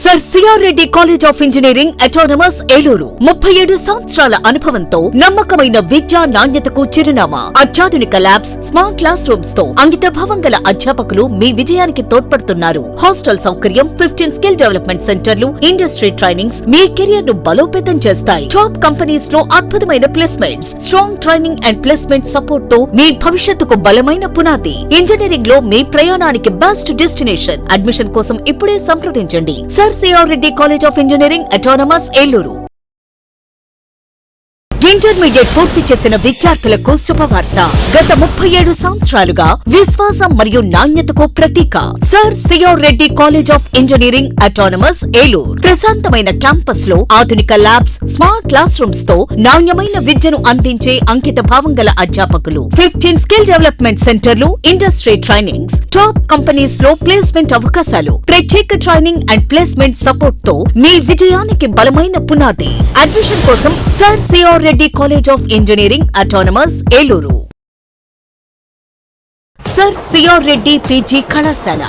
Sir CR Reddy college of engineering autonomous Eluru 37 సంవత్సరాల అనుభవంతో నమ్మకమైన విద్యా నాణ్యతకు చిరునామా. అత్యాధునిక ల్యాబ్స్, స్మార్ట్ క్లాస్ రూమ్స్ తో అంకితభావం గల అధ్యాపకులు మీ విజయానికి తోడ్పడుతున్నారు. హాస్టల్ సౌకర్యం, 15 స్కిల్ డెవలప్మెంట్ సెంటర్లు, ఇండస్ట్రీ ట్రైనింగ్స్ మీ కెరియర్ ను బలోపేతం చేస్తాయి. టాప్ కంపెనీస్ లో అద్భుతమైన placements, strong training and placement support తో మీ భవిష్యత్తుకు బలమైన పునాది. ఇంజనీరింగ్ లో మీ ప్రయాణానికి బెస్ట్ డెస్టినేషన్. అడ్మిషన్ కోసం ఇప్పుడే సంప్రదించండి. Sir CR Reddy college of engineering autonomous Eluru. Intermediate పూర్తి చేసిన విద్యార్థులకు శుభవార్త. గత 37 సంవత్సరాలుగా విశ్వాసం మరియు నాణ్యతకు ప్రతీక sir CR Reddy college of engineering autonomous Eluru. ప్రశాంతమైన క్యాంపస్ లో ఆధునిక ల్యాబ్స్, స్మార్ట్ క్లాస్ రూమ్స్ తో నాణ్యమైన విద్యను అందించే అంకిత భావం గల అధ్యాపకులు, 15 స్కిల్ డెవలప్మెంట్ సెంటర్లు, ఇండస్ట్రీ ట్రైనింగ్స్, టాప్ కంపెనీస్ లో ప్లేస్మెంట్ అవకాశాలు, ప్రత్యేక ట్రైనింగ్ అండ్ ప్లేస్మెంట్ సపోర్ట్ తో మీ విజయానికి బలమైన పునాది. అడ్మిషన్ కోసం sir CR Reddy college of engineering autonomous Eluru. Sir CR Reddy PG కళాశాల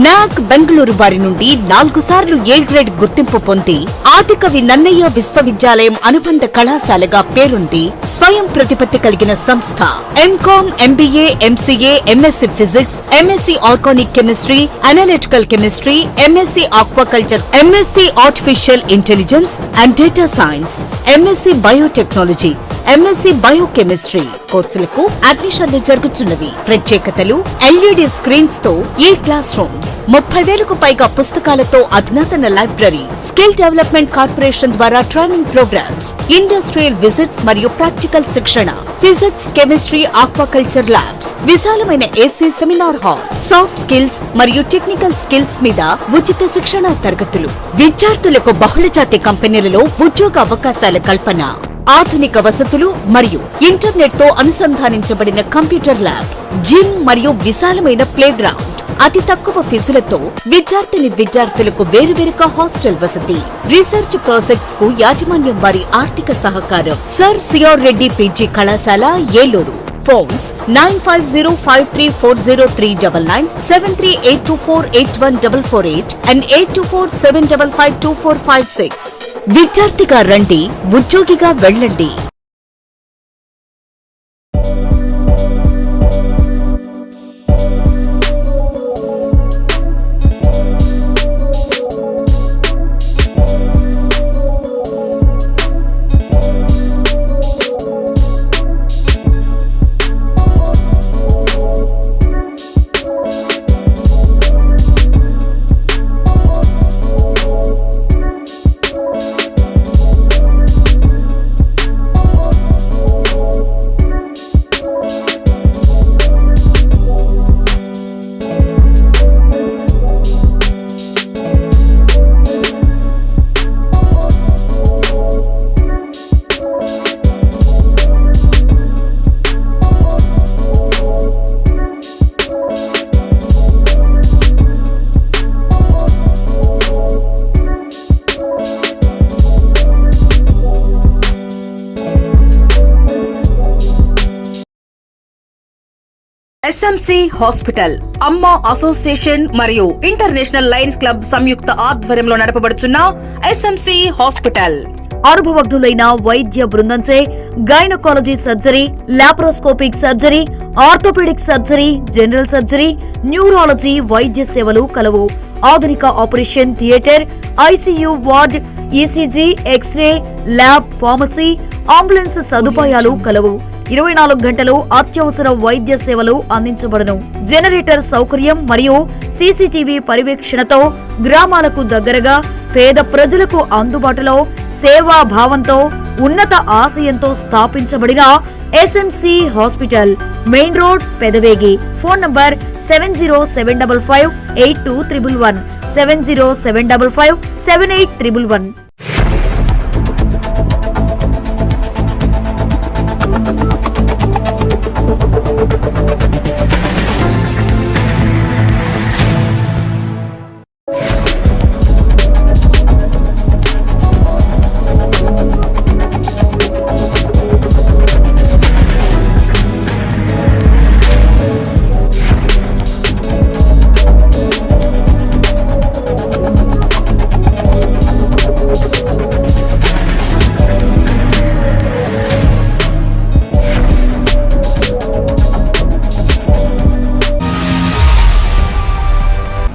నాక్ బెంగళూరు వారి నుండి 4 సార్లు ఏ గ్రేడ్ గుర్తింపు పొంది ఆదికవి నన్నయ్య విశ్వవిద్యాలయం అనుబంధ కళాశాలగా పేరుంది. స్వయం ప్రతిపత్తి కలిగిన సంస్థ. MCom, MBA, MCA, MSc physics, MSc organic chemistry, analytical chemistry, MSc aquaculture, MSc artificial intelligence and data science, MSc biotechnology, MSc biochemistry కోర్సులకు అడ్మిషన్లు జరుగుతున్నవి. ప్రత్యేకతలు: ఎల్ఈడి స్క్రీన్స్ తో ఈ క్లాస్ రూమ్స్, 30,000కు పైగా పుస్తకాలతో అధునాతన లైబ్రరీ, స్కిల్ డెవలప్మెంట్ కార్పొరేషన్ ద్వారా ట్రైనింగ్ ప్రోగ్రామ్స్, ఇండస్ట్రియల్ విజిట్స్ మరియు ప్రాక్టికల్ శిక్షణ, ఫిజిక్స్, కెమిస్ట్రీ, ఆక్వాకల్చర్ ల్యాబ్స్, విశాలమైన AC seminar hall, soft skills మరియు టెక్నికల్ స్కిల్స్ మీద ఉచిత శిక్షణ తరగతులు, విద్యార్థులకు బహుళజాతి కంపెనీలలో ఉద్యోగ అవకాశాల కల్పన, ఆధునిక వసతులు మరియు ఇంటర్నెట్ తో అనుసంధానించబడిన కంప్యూటర్ ల్యాబ్, జిమ్ మరియు విశాలమైన ప్లే గ్రౌండ్, అతి తక్కువ ఫీజులతో విద్యార్థులకు వేరువేరుగా హాస్టల్ వసతి, రీసెర్చ్ ప్రాజెక్ట్స్ కు యాజమాన్యం వారి ఆర్థిక సహకారం. సర్ సిఆర్ రెడ్డి పీజీ కళాశాల ఏలూరు. Phones 9505340399, 7382481448 and 8247552456. విద్యార్థిగా రండి, ఉద్యోగిగా వెళ్ళండి. ఎస్ఎంసి హాస్పిటల్, అమ్మ అసోసియేషన్ మరియు ఇంటర్నేషనల్ లయన్స్ క్లబ్ సంయుక్త ఆధ్వర్యంలో నడపబడుచున్న ఎస్ఎంసి హాస్పిటల్ అనుభవజ్ఞులైన వైద్య బృందంచే gynaecology surgery, laparoscopic surgery, orthopaedic surgery, general surgery, neurology వైద్య సేవలు కలవు. ఆధునిక operation theatre, ICU ward, ECG, x ray, lab, pharmacy, ambulance సదుపాయాలు కలవు. 24 గంటలు అత్యవసర వైద్య సేవలు అందించబడును. జనరేటర్ సౌకర్యం మరియు సీసీటీవీ పర్యవేక్షణతో గ్రామాలకు దగ్గరగా పేద ప్రజలకు అందుబాటులో సేవా భావంతో ఉన్నత ఆశయంతో స్థాపించబడిన SMC hospital, main road, Pedavegi. Phone number 7075582311, 7075578311.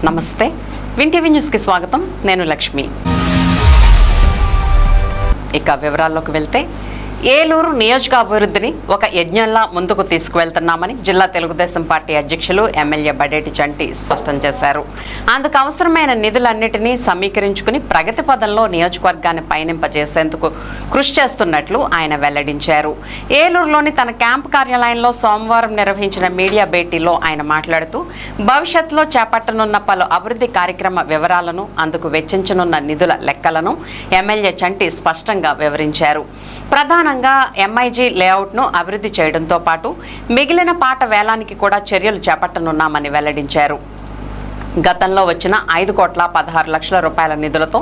నమస్తే, విన్ టీవీ న్యూస్కి స్వాగతం. నేను లక్ష్మి. ఇక వివరాల్లోకి వెళ్తే, ఏలూరు నియోజకాభివృద్ధిని ఒక యజ్ఞంలా ముందుకు తీసుకువెళ్తున్నామని జిల్లా తెలుగుదేశం పార్టీ అధ్యక్షులు ఎమ్మెల్యే బడేటి చంటి స్పష్టం చేశారు. అందుకు అవసరమైన నిధులన్నిటినీ సమీకరించుకుని ప్రగతి పదంలో నియోజకవర్గాన్ని పయనింపజేసేందుకు కృషి చేస్తున్నట్లు ఆయన వెల్లడించారు. ఏలూరులోని తన క్యాంపు కార్యాలయంలో సోమవారం నిర్వహించిన మీడియా భేటీలో ఆయన మాట్లాడుతూ భవిష్యత్తులో చేపట్టనున్న పలు అభివృద్ధి కార్యక్రమ వివరాలను, అందుకు వెచ్చించనున్న నిధుల లెక్కలను ఎమ్మెల్యే చంటి స్పష్టంగా వివరించారు. ప్రధానంగా ఎంఐజీ లేఅవుట్ను అభివృద్ధి చేయడంతో పాటు మిగిలిన పాట వేలానికి కూడా చర్యలు చేపట్టనున్నామని వెల్లడించారు. గతంలో వచ్చిన 5,16,00,000 రూపాయల నిధులతో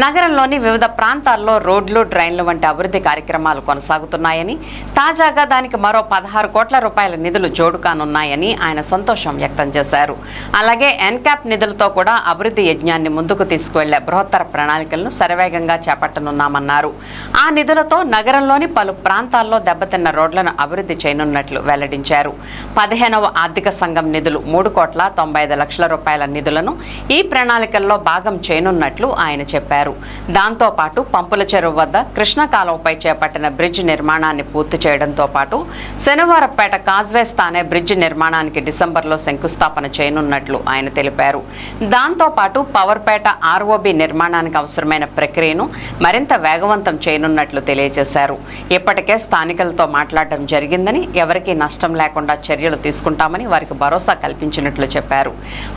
నగరంలోని వివిధ ప్రాంతాల్లో రోడ్లు, డ్రైన్లు వంటి అభివృద్ధి కార్యక్రమాలు కొనసాగుతున్నాయని, తాజాగా దానికి మరో 16 కోట్ల రూపాయల నిధులు జోడు కానున్నాయని ఆయన సంతోషం వ్యక్తం చేశారు. అలాగే ఎన్క్యాప్ నిధులతో కూడా అభివృద్ధి యజ్ఞాన్ని ముందుకు తీసుకువెళ్లే బృహత్తర ప్రణాళికలను శరవేగంగా చేపట్టనున్నామన్నారు. ఆ నిధులతో నగరంలోని పలు ప్రాంతాల్లో దెబ్బతిన్న రోడ్లను అభివృద్ధి చేయనున్నట్లు వెల్లడించారు. 15వ ఆర్థిక సంఘం నిధులు 3,95,00,000 రూపాయల నిధులను ఈ ప్రణాళికల్లో భాగం చేయనున్నట్లు ఆయన చెప్పారు. దాంతోపాటు పంపుల చెరువు వద్ద కృష్ణా కాలువపై చేపట్టిన బ్రిడ్జ్ నిర్మాణాన్ని పూర్తి చేయడంతో పాటు శనివారపేట కాజ్వే స్థానే బ్రిడ్జ్ నిర్మాణానికి డిసెంబర్లో శంకుస్థాపన చేయనున్నట్లు ఆయన తెలిపారు. దాంతోపాటు పవర్పేట ఆర్ఓబి నిర్మాణానికి అవసరమైన ప్రక్రియను మరింత వేగవంతం చేయనున్నట్లు తెలియజేశారు. ఇప్పటికే స్థానికులతో మాట్లాడడం జరిగిందని, ఎవరికీ నష్టం లేకుండా చర్యలు తీసుకుంటామని వారికి భరోసా కల్పించినట్లు చెప్పారు.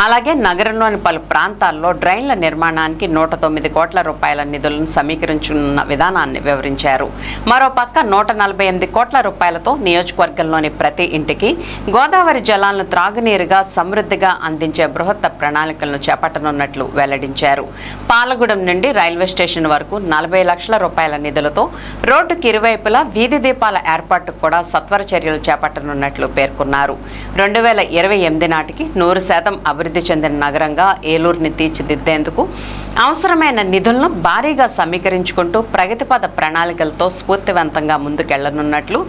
అలాగే నగరంలోని పలు ప్రాంతాల్లో డ్రైన్ల నిర్మాణానికి 109 కోట్ల రూపాయల నిధులను సమీకరించనున్న విధానాన్ని వివరించారు. మరోపక్క 148 కోట్ల రూపాయలతో నియోజకవర్గంలోని ప్రతి ఇంటికి గోదావరి జలాలను త్రాగునీరుగా సమృద్ధిగా అందించే బృహత్త ప్రణాళికలను చేపట్టనున్నట్లు వెల్లడించారు. పాలగూడెం నుండి రైల్వే స్టేషన్ వరకు 40 లక్షల రూపాయల నిధులతో రోడ్డుకి ఇరువైపులా వీధి దీపాల ఏర్పాటుకు కూడా సత్వర చర్యలు చేపట్టనున్నట్లు పేర్కొన్నారు. 2028 నాటికి 100% అభివృద్ధి చెందిన నగరంగా ఏలూరుని తీర్చిదిద్దేందుకు అవసరమైన నిధులను భారీగా సమీకరించుకుంటూ ప్రగతిపద ప్రణాళికలతో స్ఫూర్తివంతంగా ముందుకెళ్లనున్నట్లు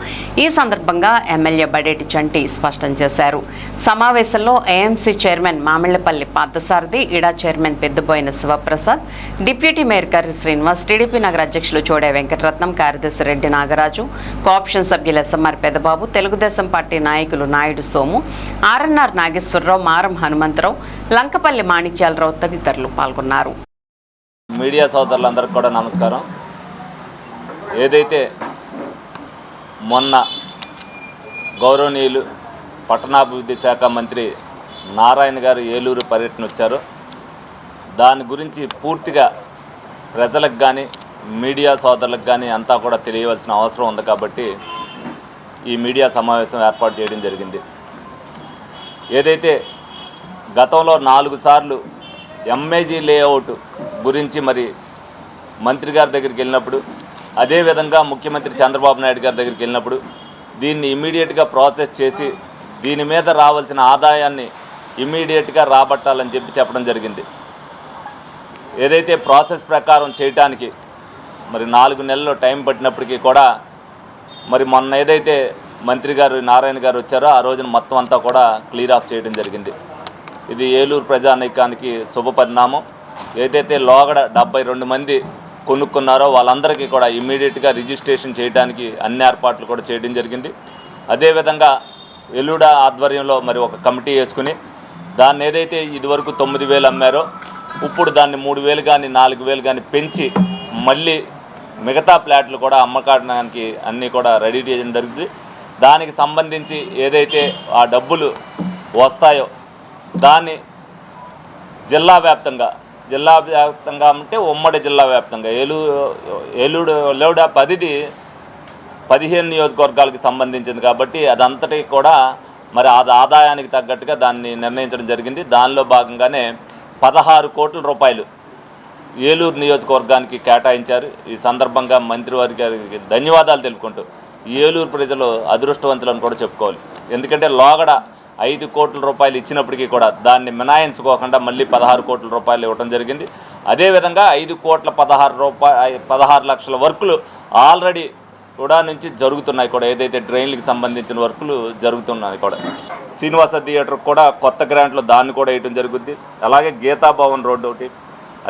ఈ సందర్భంగా ఎమ్మెల్యే బడేటి చంటి స్పష్టం చేశారు. సమావేశంలో ఏఎంసీ చైర్మన్ మామిళ్లపల్లి పార్థసారథి, ఇడా chairman Peddiboyina Sivaprasad, deputy mayor Karri Srinivas, TDP నగర అధ్యక్షులు చోడే వెంకటరత్నం, కార్యదర్శి రెడ్డి నాగరాజు, కోఆప్షన్ సభ్యులు ఎస్ఎంఆర్ పెదబాబు, తెలుగుదేశం పార్టీ నాయకులు నాయుడు సోము, ఆర్ఎన్ఆర్ నాగేశ్వరరావు, మారం హనుమంతరావు, లంకపల్లి మాణిక్యాలరావు తదితరులు పాల్గొన్నారు. మీడియా సోదరులందరికీ కూడా నమస్కారం. ఏదైతే మొన్న గౌరవనీయులు పట్టణాభివృద్ధి శాఖ మంత్రి నారాయణ గారు ఏలూరు పర్యటన వచ్చారో దాని గురించి పూర్తిగా ప్రజలకు కానీ మీడియా సోదరులకు కానీ అంతా కూడా తెలియవలసిన అవసరం ఉంది. కాబట్టి ఈ మీడియా సమావేశం ఏర్పాటు చేయడం జరిగింది. ఏదైతే గతంలో 4 సార్లు ఎంఐజీ లేఅవుట్ గురించి మరి మంత్రి గారి దగ్గరికి వెళ్ళినప్పుడు, అదేవిధంగా ముఖ్యమంత్రి చంద్రబాబు నాయుడు గారి దగ్గరికి వెళ్ళినప్పుడు దీన్ని ఇమీడియట్గా ప్రాసెస్ చేసి దీని మీద రావాల్సిన ఆదాయాన్ని ఇమీడియట్గా రాబట్టాలని చెప్పడం జరిగింది. ఏదైతే ప్రాసెస్ ప్రకారం చేయటానికి మరి 4 నెలలు టైం పట్టినప్పటికీ కూడా మరి మొన్న ఏదైతే మంత్రి గారు నారాయణ గారు వచ్చారో ఆ రోజున మొత్తం అంతా కూడా క్లియర్ ఆఫ్ చేయడం జరిగింది. ఇది ఏలూరు ప్రజానీకానికి శుభ పరిణామం. ఏదైతే లోగడ 72 మంది కొనుక్కున్నారో వాళ్ళందరికీ కూడా ఇమ్మీడియట్గా రిజిస్ట్రేషన్ చేయడానికి అన్ని ఏర్పాట్లు కూడా చేయడం జరిగింది. అదేవిధంగా ఎల్లుడ ఆధ్వర్యంలో మరి ఒక కమిటీ వేసుకుని దాన్ని ఏదైతే ఇదివరకు 9,000 అమ్మారో ఇప్పుడు దాన్ని 3,000 కానీ 4,000 కానీ పెంచి మళ్ళీ మిగతా ప్లాట్లు కూడా అమ్మకానికి అన్నీ కూడా రెడీ చేయడం జరిగింది. దానికి సంబంధించి ఏదైతే ఆ డబ్బులు వస్తాయో దాన్ని జిల్లా వ్యాప్తంగా అంటే ఉమ్మడి జిల్లా వ్యాప్తంగా ఏలూరు లేవుడ 15 నియోజకవర్గాలకు సంబంధించింది కాబట్టి అదంతటి కూడా మరి అది ఆదాయానికి తగ్గట్టుగా దాన్ని నిర్ణయించడం జరిగింది. దానిలో భాగంగానే 16 కోట్ల రూపాయలు ఏలూరు నియోజకవర్గానికి కేటాయించారు. ఈ సందర్భంగా మంత్రివారి గారికి ధన్యవాదాలు తెలుపుకుంటూ ఏలూరు ప్రజలు అదృష్టవంతులను కూడా చెప్పుకోవాలి. ఎందుకంటే లోగడ 5 కోట్ల రూపాయలు ఇచ్చినప్పటికీ కూడా దాన్ని మినాయించుకోకుండా మళ్ళీ 16 కోట్ల రూపాయలు ఇవ్వడం జరిగింది. అదేవిధంగా 5,16,00,000 వర్కులు ఆల్రెడీ కూడా నుంచి జరుగుతున్నాయి కూడా, ఏదైతే డ్రైన్లకు సంబంధించిన వర్కులు జరుగుతున్నాయి కూడా. శ్రీనివాస థియేటర్ కూడా కొత్త గ్రాంట్లో దాన్ని కూడా వేయడం జరుగుద్ది. అలాగే గీతాభవన్ రోడ్డు ఒకటి,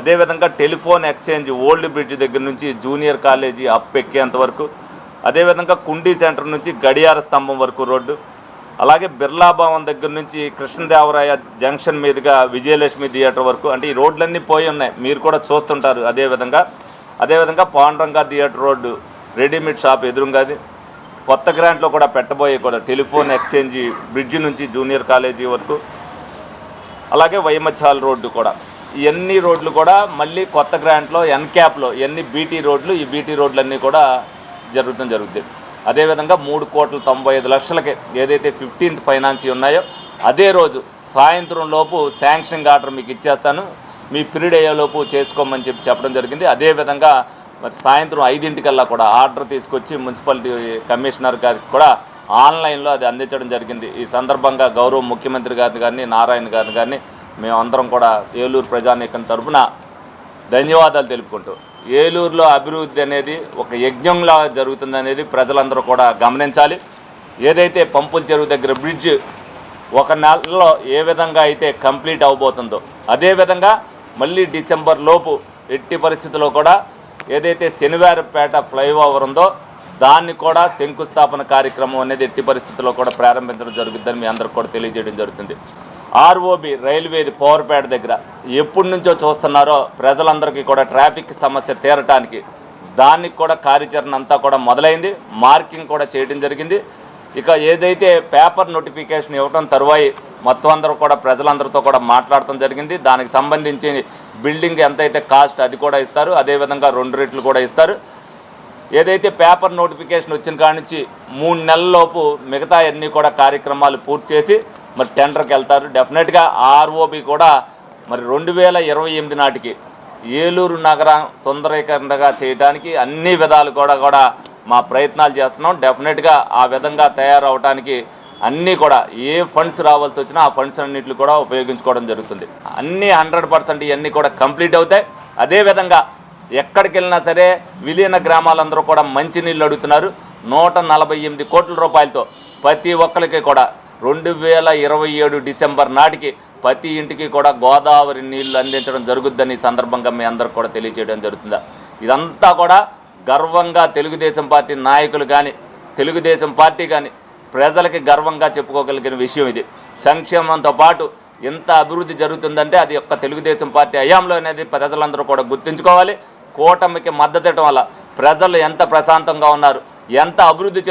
అదేవిధంగా టెలిఫోన్ ఎక్స్చేంజ్ ఓల్డ్ బ్రిడ్జ్ దగ్గర నుంచి జూనియర్ కాలేజీ అప్ ఎక్కేంత వరకు, అదేవిధంగా కుండీ సెంటర్ నుంచి గడియార స్తంభం వరకు రోడ్డు, అలాగే బిర్లా భవన్ దగ్గర నుంచి కృష్ణదేవరాయ జంక్షన్ మీదుగా విజయలక్ష్మి థియేటర్ వరకు, అంటే ఈ రోడ్లన్నీ పోయి ఉన్నాయి, మీరు కూడా చూస్తుంటారు. అదేవిధంగా Panduranga theatre road readymade shop ఎదురుగాది కొత్త గ్రాంట్లో కూడా పెట్టబోయే కూడా టెలిఫోన్ ఎక్స్చేంజ్ బ్రిడ్జ్ నుంచి జూనియర్ కాలేజీ వరకు, అలాగే వైమచాల్ రోడ్డు కూడా, ఇవన్నీ రోడ్లు కూడా మళ్ళీ కొత్త గ్రాంట్లో ఎన్క్యాప్లో ఇవన్నీ బీటీ రోడ్లు, ఈ బీటీ రోడ్లన్నీ కూడా జరుగుతుంది. అదేవిధంగా 3,95,00,000కి ఏదైతే 15th ఫైనాన్స్ ఉన్నాయో అదే రోజు సాయంత్రం లోపు శాంక్షనింగ్ ఆర్డర్ మీకు ఇచ్చేస్తాను, మీ పీరియడ్ అయ్యేలోపు చేసుకోమని చెప్పడం జరిగింది. అదేవిధంగా మరి సాయంత్రం 5 కూడా ఆర్డర్ తీసుకొచ్చి మున్సిపాలిటీ కమిషనర్ గారికి కూడా ఆన్లైన్లో అది అందించడం జరిగింది. ఈ సందర్భంగా గౌరవ ముఖ్యమంత్రి గారిని కానీ నారాయణ గారిని కానీ మేమందరం కూడా ఏలూరు ప్రజానీకం తరఫున ధన్యవాదాలు తెలుపుకుంటూ, ఏలూరులో అభివృద్ధి అనేది ఒక యజ్ఞంలా జరుగుతుందనేది ప్రజలందరూ కూడా గమనించాలి. ఏదైతే పంపుల చెరువు దగ్గర బ్రిడ్జ్ 1 నెలలో ఏ విధంగా అయితే కంప్లీట్ అవబోతుందో అదేవిధంగా మళ్ళీ డిసెంబర్ లోపు ఎట్టి పరిస్థితుల్లో కూడా ఏదైతే శనివారపేట ఫ్లైఓవర్ ఉందో దాన్ని కూడా శంకుస్థాపన కార్యక్రమం అనేది ఎట్టి పరిస్థితుల్లో కూడా ప్రారంభించడం జరుగుతుందని మీ అందరికి కూడా తెలియజేయడం జరుగుతుంది. ఆర్ఓబి రైల్వేది పవర్పేట దగ్గర ఎప్పటి నుంచో చూస్తున్నారో ప్రజలందరికీ కూడా ట్రాఫిక్ సమస్య తీరటానికి దానికి కూడా కార్యాచరణ అంతా కూడా మొదలైంది, మార్కింగ్ కూడా చేయడం జరిగింది. ఇక ఏదైతే పేపర్ నోటిఫికేషన్ ఇవ్వడం తరువాయి మొత్తం అందరూ కూడా ప్రజలందరితో కూడా మాట్లాడటం జరిగింది. దానికి సంబంధించి బిల్డింగ్ ఎంతైతే కాస్ట్ అది కూడా ఇస్తారు, అదేవిధంగా 2 రెట్లు కూడా ఇస్తారు. ఏదైతే పేపర్ నోటిఫికేషన్ వచ్చిన కాడి నుంచి 3 నెలలలోపు మిగతా అన్నీ కూడా కార్యక్రమాలు పూర్తి చేసి మరి టెండర్కి వెళ్తారు. డెఫినెట్గా ఆర్ఓబి కూడా మరి 2028 నాటికి ఏలూరు నగరం సుందరీకరణగా చేయడానికి అన్ని విధాలు కూడా మా ప్రయత్నాలు చేస్తున్నాం. డెఫినెట్గా ఆ విధంగా తయారవడానికి అన్నీ కూడా ఏ ఫండ్స్ రావాల్సి వచ్చినా ఆ ఫండ్స్ అన్నింటిని కూడా ఉపయోగించుకోవడం జరుగుతుంది. అన్నీ 100% ఇవన్నీ కూడా కంప్లీట్ అవుతాయి. అదేవిధంగా ఎక్కడికి వెళ్ళినా సరే విలీన గ్రామాలందరూ కూడా మంచినీళ్ళు అడుగుతున్నారు. 148 కోట్ల రూపాయలతో ప్రతి ఒక్కరికి కూడా 2027 డిసెంబర్ నాటికి ప్రతి ఇంటికి కూడా గోదావరి నీళ్లు అందించడం జరుగుద్దని సందర్భంగా మీ అందరికి కూడా తెలియజేయడం జరుగుతుందా. ఇదంతా కూడా గర్వంగా తెలుగుదేశం పార్టీ నాయకులు కానీ తెలుగుదేశం పార్టీ కానీ ప్రజలకి గర్వంగా చెప్పుకోగలిగిన విషయం ఇది. సంక్షేమంతో పాటు ఎంత అభివృద్ధి జరుగుతుందంటే అది ఒక్క తెలుగుదేశం పార్టీ హయాంలో అనేది ప్రజలందరూ కూడా గుర్తుంచుకోవాలి. కూటమికి మద్దతు ఇవ్వడం వల్ల ప్రజలు ఎంత ప్రశాంతంగా ఉన్నారు, ఎంత అభివృద్ధి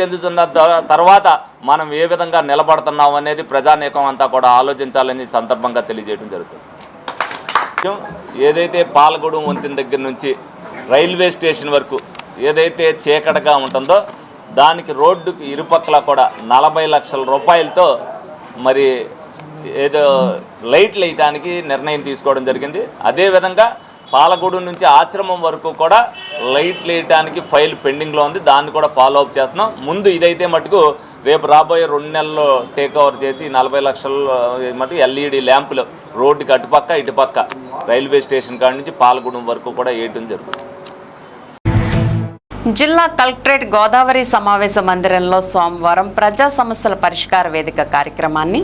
చెందుతున్న తర్వాత మనం ఏ విధంగా నిలబడుతున్నాం అనేది ప్రజానీకం అంతా కూడా ఆలోచించాలని సందర్భంగా తెలియజేయడం జరుగుతుంది. ఏదైతే పాలగూడెం వంతెన దగ్గర నుంచి రైల్వే స్టేషన్ వరకు ఏదైతే చీకటిగా ఉంటుందో దానికి రోడ్డుకి ఇరుపక్కల కూడా 40 లక్షల రూపాయలతో మరి ఏదో లైట్లు వేయడానికి నిర్ణయం తీసుకోవడం జరిగింది. అదేవిధంగా పాలగూడెం నుంచి ఆశ్రమం వరకు కూడా లైట్లు వేయడానికి ఫైల్ పెండింగ్లో ఉంది, దాన్ని కూడా ఫాలో అప్ చేస్తున్నాం. ముందు ఇదైతే మటుకు రేపు రాబోయే 2 నెలల్లో టేక్ ఓవర్ చేసి 40 లక్షల మటుకు ఎల్ఈడి ల్యాంపులు రోడ్డుకి అటుపక్క ఇటుపక్క రైల్వే స్టేషన్ కాడి నుంచి పాలగూడెం వరకు కూడా వేయడం జరుగుతుంది. జిల్లా కలెక్టరేట్ గోదావరి సమావేశ మందిరంలో సోమవారం ప్రజా సమస్యల పరిష్కార వేదిక కార్యక్రమాన్ని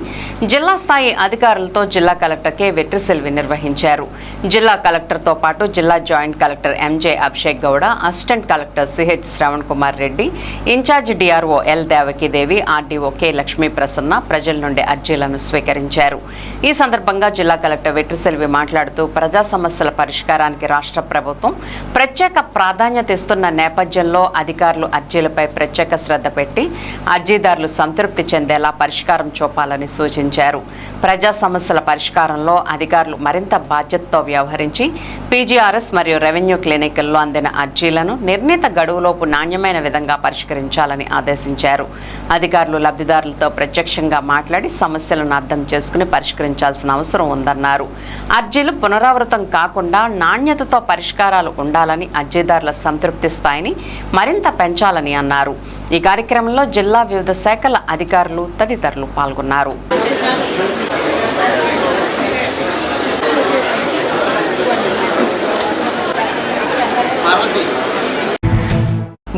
జిల్లా స్థాయి అధికారులతో జిల్లా కలెక్టర్ కె వెట్రిసెల్వి నిర్వహించారు. జిల్లా కలెక్టర్తో పాటు జిల్లా joint collector MJ Abhishek Gowda, assistant collector CH Shravan Kumar Reddy, incharge DRO L Devakidevi, RDO K Lakshmi Prasanna ప్రజల నుండి అర్జీలను స్వీకరించారు. ఈ సందర్భంగా జిల్లా కలెక్టర్ వెట్రిసెల్వి మాట్లాడుతూ ప్రజా సమస్యల పరిష్కారానికి రాష్ట్ర ప్రభుత్వం ప్రత్యేక ప్రాధాన్యత ఇస్తున్న నేపథ్యంలో అధికారులు అర్జీలపై ప్రత్యేక శ్రద్ధ పెట్టి అర్జీదారులు సంతృప్తి చెందేలా పరిష్కారం చూపాలని సూచించారు. ప్రజా సమస్యల పరిష్కారంలో అధికారులు మరింత బాధ్యతతో వ్యవహరించి పీజీఆర్ఎస్ మరియు రెవెన్యూ క్లినికల్లో అందిన అర్జీలను నిర్ణీత గడువులోపు నాణ్యమైన విధంగా పరిష్కరించాలని ఆదేశించారు. అధికారులు లబ్ధిదారులతో ప్రత్యక్షంగా మాట్లాడి సమస్యలను అర్థం చేసుకుని పరిష్కరించాల్సిన అవసరం ఉందన్నారు. అర్జీలు పునరావృతం కాకుండా నాణ్యతతో పరిష్కారాలు ఉండాలని, అర్జీదారుల సంతృప్తి స్థాయిని మరింత పెంచాలని అన్నారు. ఈ కార్యక్రమంలో జిల్లా వివిధ శాఖల అధికారులు తదితరులు పాల్గొన్నారు.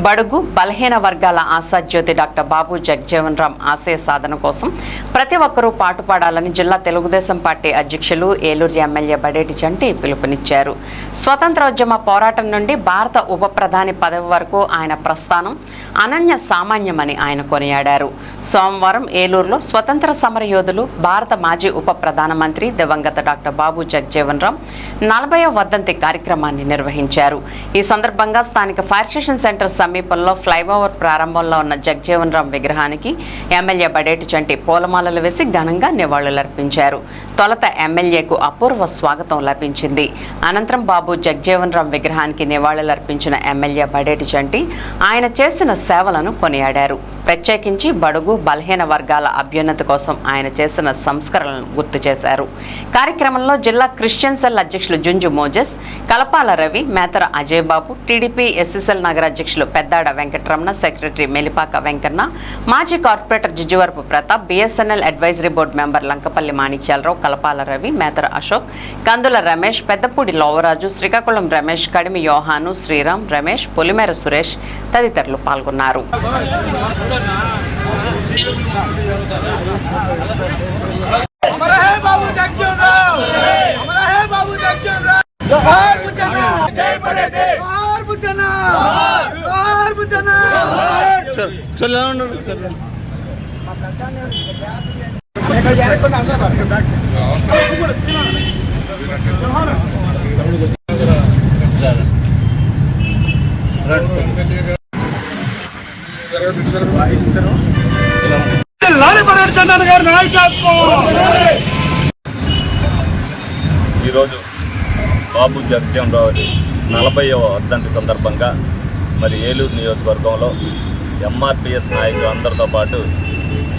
బడుగు బలహీన వర్గాల ఆశాజ్యోతి డాక్టర్ బాబు జగజ్జీవన్ రామ్ ఆశయ సాధన కోసం ప్రతి ఒక్కరూ పాటుపడాలని జిల్లా తెలుగుదేశం పార్టీ అధ్యక్షులు ఏలూరు ఎమ్మెల్యే బడేటి చంటి పిలుపునిచ్చారు. స్వతంత్రోద్యమ పోరాటం నుండి భారత ఉప ప్రధాని పదవి వరకు ఆయన ప్రస్థానం అనన్య సామాన్యమని ఆయన కొనియాడారు. సోమవారం ఏలూరులో స్వతంత్ర సమర యోధులు భారత మాజీ ఉప ప్రధానమంత్రి దివంగత డాక్టర్ బాబు జగజ్జీవన్ రామ్ 40వ వర్ధంతి కార్యక్రమాన్ని నిర్వహించారు. ఈ సందర్భంగా స్థానిక ఫైర్ స్టేషన్ సెంటర్ సమీపంలో ఫ్లైఓవర్ ప్రారంభంలో ఉన్న జగజ్జీవన్ రామ్ విగ్రహానికి ఎమ్మెల్యే బడేటి చంటి పూలమాలలు వేసి ఘనంగా నివాళులర్పించారు. తొలుత ఎమ్మెల్యేకు అపూర్వ స్వాగతం లభించింది. అనంతరం బాబు జగజ్జీవన్ రామ్ విగ్రహానికి నివాళులర్పించిన ఎమ్మెల్యే బడేటి చంటి ఆయన చేసిన సేవలను కొనియాడారు. ప్రత్యేకించి బడుగు బలహీన వర్గాల అభ్యున్నతి కోసం ఆయన చేసిన సంస్కరణలను గుర్తు చేశారు. కార్యక్రమంలో జిల్లా క్రిస్టియన్ సెల్ అధ్యక్షులు Junju Moses, Kalapala Ravi, Methara Ajay Babu, TDP SSL నగర అధ్యక్షులు పెద్దాడ వెంకటరమణ, సెక్రటరీ మెలిపాక వెంకన్న, మాజీ corporator Jijjuvarapu Pratap, BSNL advisory board member Lankapalli Manikyalarao, Kalapala Ravi, Methara Ashok, Kandula Ramesh, Peddapudi Lovaraju, Srikakulam Ramesh, Kadimi Yohanu, Sriram, Ramesh, పొలిమేర సురేష్ తదితరులు పాల్గొన్నారు. हमारा है बाबू जगजीवन राम, हमारा है बाबू जगजीवन राम। जोहार बुचना, जय बड़ेटे। जोहार बुचना, जोहार बुचना। चल चल ఈరోజు బాబు జగజ్జీవన్ రామ్ 40వ వర్ధంతి సందర్భంగా మరి ఏలూరు నియోజకవర్గంలో ఎంఆర్పిఎస్ నాయకులు అందరితో పాటు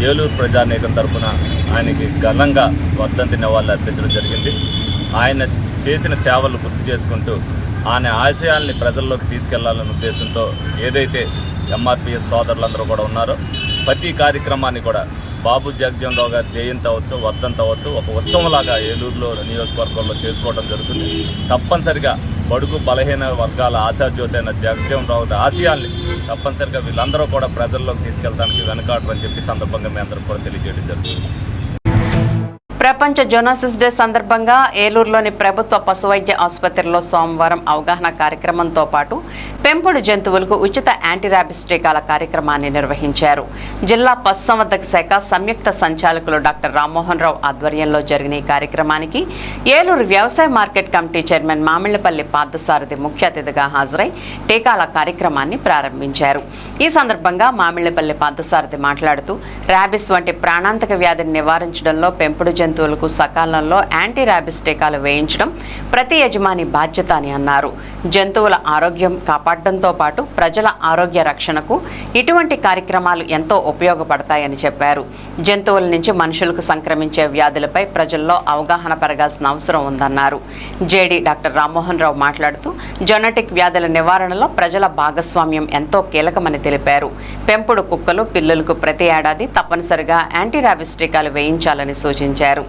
ఏలూరు ప్రజానీకం తరఫున ఆయనకి ఘనంగా వర్ధంతి నివాళులు అర్పించడం జరిగింది. ఆయన చేసిన సేవలు గుర్తు చేసుకుంటూ ఆయన ఆశయాల్ని ప్రజల్లోకి తీసుకెళ్లాలనే ఉద్దేశంతో ఏదైతే ఎంఆర్పిఎస్ సోదరులందరూ కూడా ఉన్నారో ప్రతి కార్యక్రమాన్ని కూడా బాబు జగజ్జీవన్ రామ్ గారి జయంతి అవ్వచ్చు, వర్ధంతి అవ్వచ్చు, ఒక ఉత్సవంలాగా ఏలూరులో నియోజకవర్గంలో చేసుకోవడం జరుగుతుంది. తప్పనిసరిగా బడుగు బలహీన వర్గాల ఆశాజ్యోతి అయిన జగజ్జీవన్ రామ్ గారి ఆశయాల్ని తప్పనిసరిగా వీళ్ళందరూ కూడా ప్రజల్లోకి తీసుకెళ్ళడానికి వెనుకాడరని చెప్పి సందర్భంగా మీ అందరూ కూడా తెలియజేయడం జరుగుతుంది. ప్రపంచ జోనోసిస్ డే సందర్భంగా ఏలూరులోని ప్రభుత్వ పశువైద్య ఆసుపత్రిలో సోమవారం అవగాహన కార్యక్రమంతో పాటు పెంపుడు జంతువులకు ఉచిత యాంటీ ర్యాబిస్ టీకాల కార్యక్రమాన్ని నిర్వహించారు. జిల్లా పశుసంవర్ధక శాఖ సంయుక్త సంచాలకులు డాక్టర్ రామ్మోహన్ రావు ఆధ్వర్యంలో జరిగిన ఈ కార్యక్రమానికి ఏలూరు వ్యవసాయ market committee chairman Mamillapalli Parthasarathi ముఖ్య అతిథిగా హాజరై టీకాల కార్యక్రమాన్ని ప్రారంభించారు. ఈ సందర్భంగా మామిళ్లపల్లి పార్థసారథి మాట్లాడుతూ ర్యాబిస్ వంటి ప్రాణాంతక వ్యాధిని నివారించడంలో పెంపుడు జంతువులకు సకాలంలో యాంటీ ర్యాబిస్ టీకాలు వేయించడం ప్రతి యజమాని బాధ్యత అని అన్నారు. జంతువుల ఆరోగ్యం కాపాడడంతో పాటు ప్రజల ఆరోగ్య రక్షణకు ఇటువంటి కార్యక్రమాలు ఎంతో ఉపయోగపడతాయని చెప్పారు. జంతువుల నుంచి మనుషులకు సంక్రమించే వ్యాధులపై ప్రజల్లో అవగాహన పెరగాల్సిన అవసరం ఉందన్నారు. జేడీ డాక్టర్ రామ్మోహన్ రావు మాట్లాడుతూ జెనెటిక్ వ్యాధుల నివారణలో ప్రజల భాగస్వామ్యం ఎంతో కీలకమని తెలిపారు. పెంపుడు కుక్కలు, పిల్లులకు ప్రతి ఏడాది తప్పనిసరిగా యాంటీ ర్యాబిస్ టీకాలు వేయించాలని సూచించారు.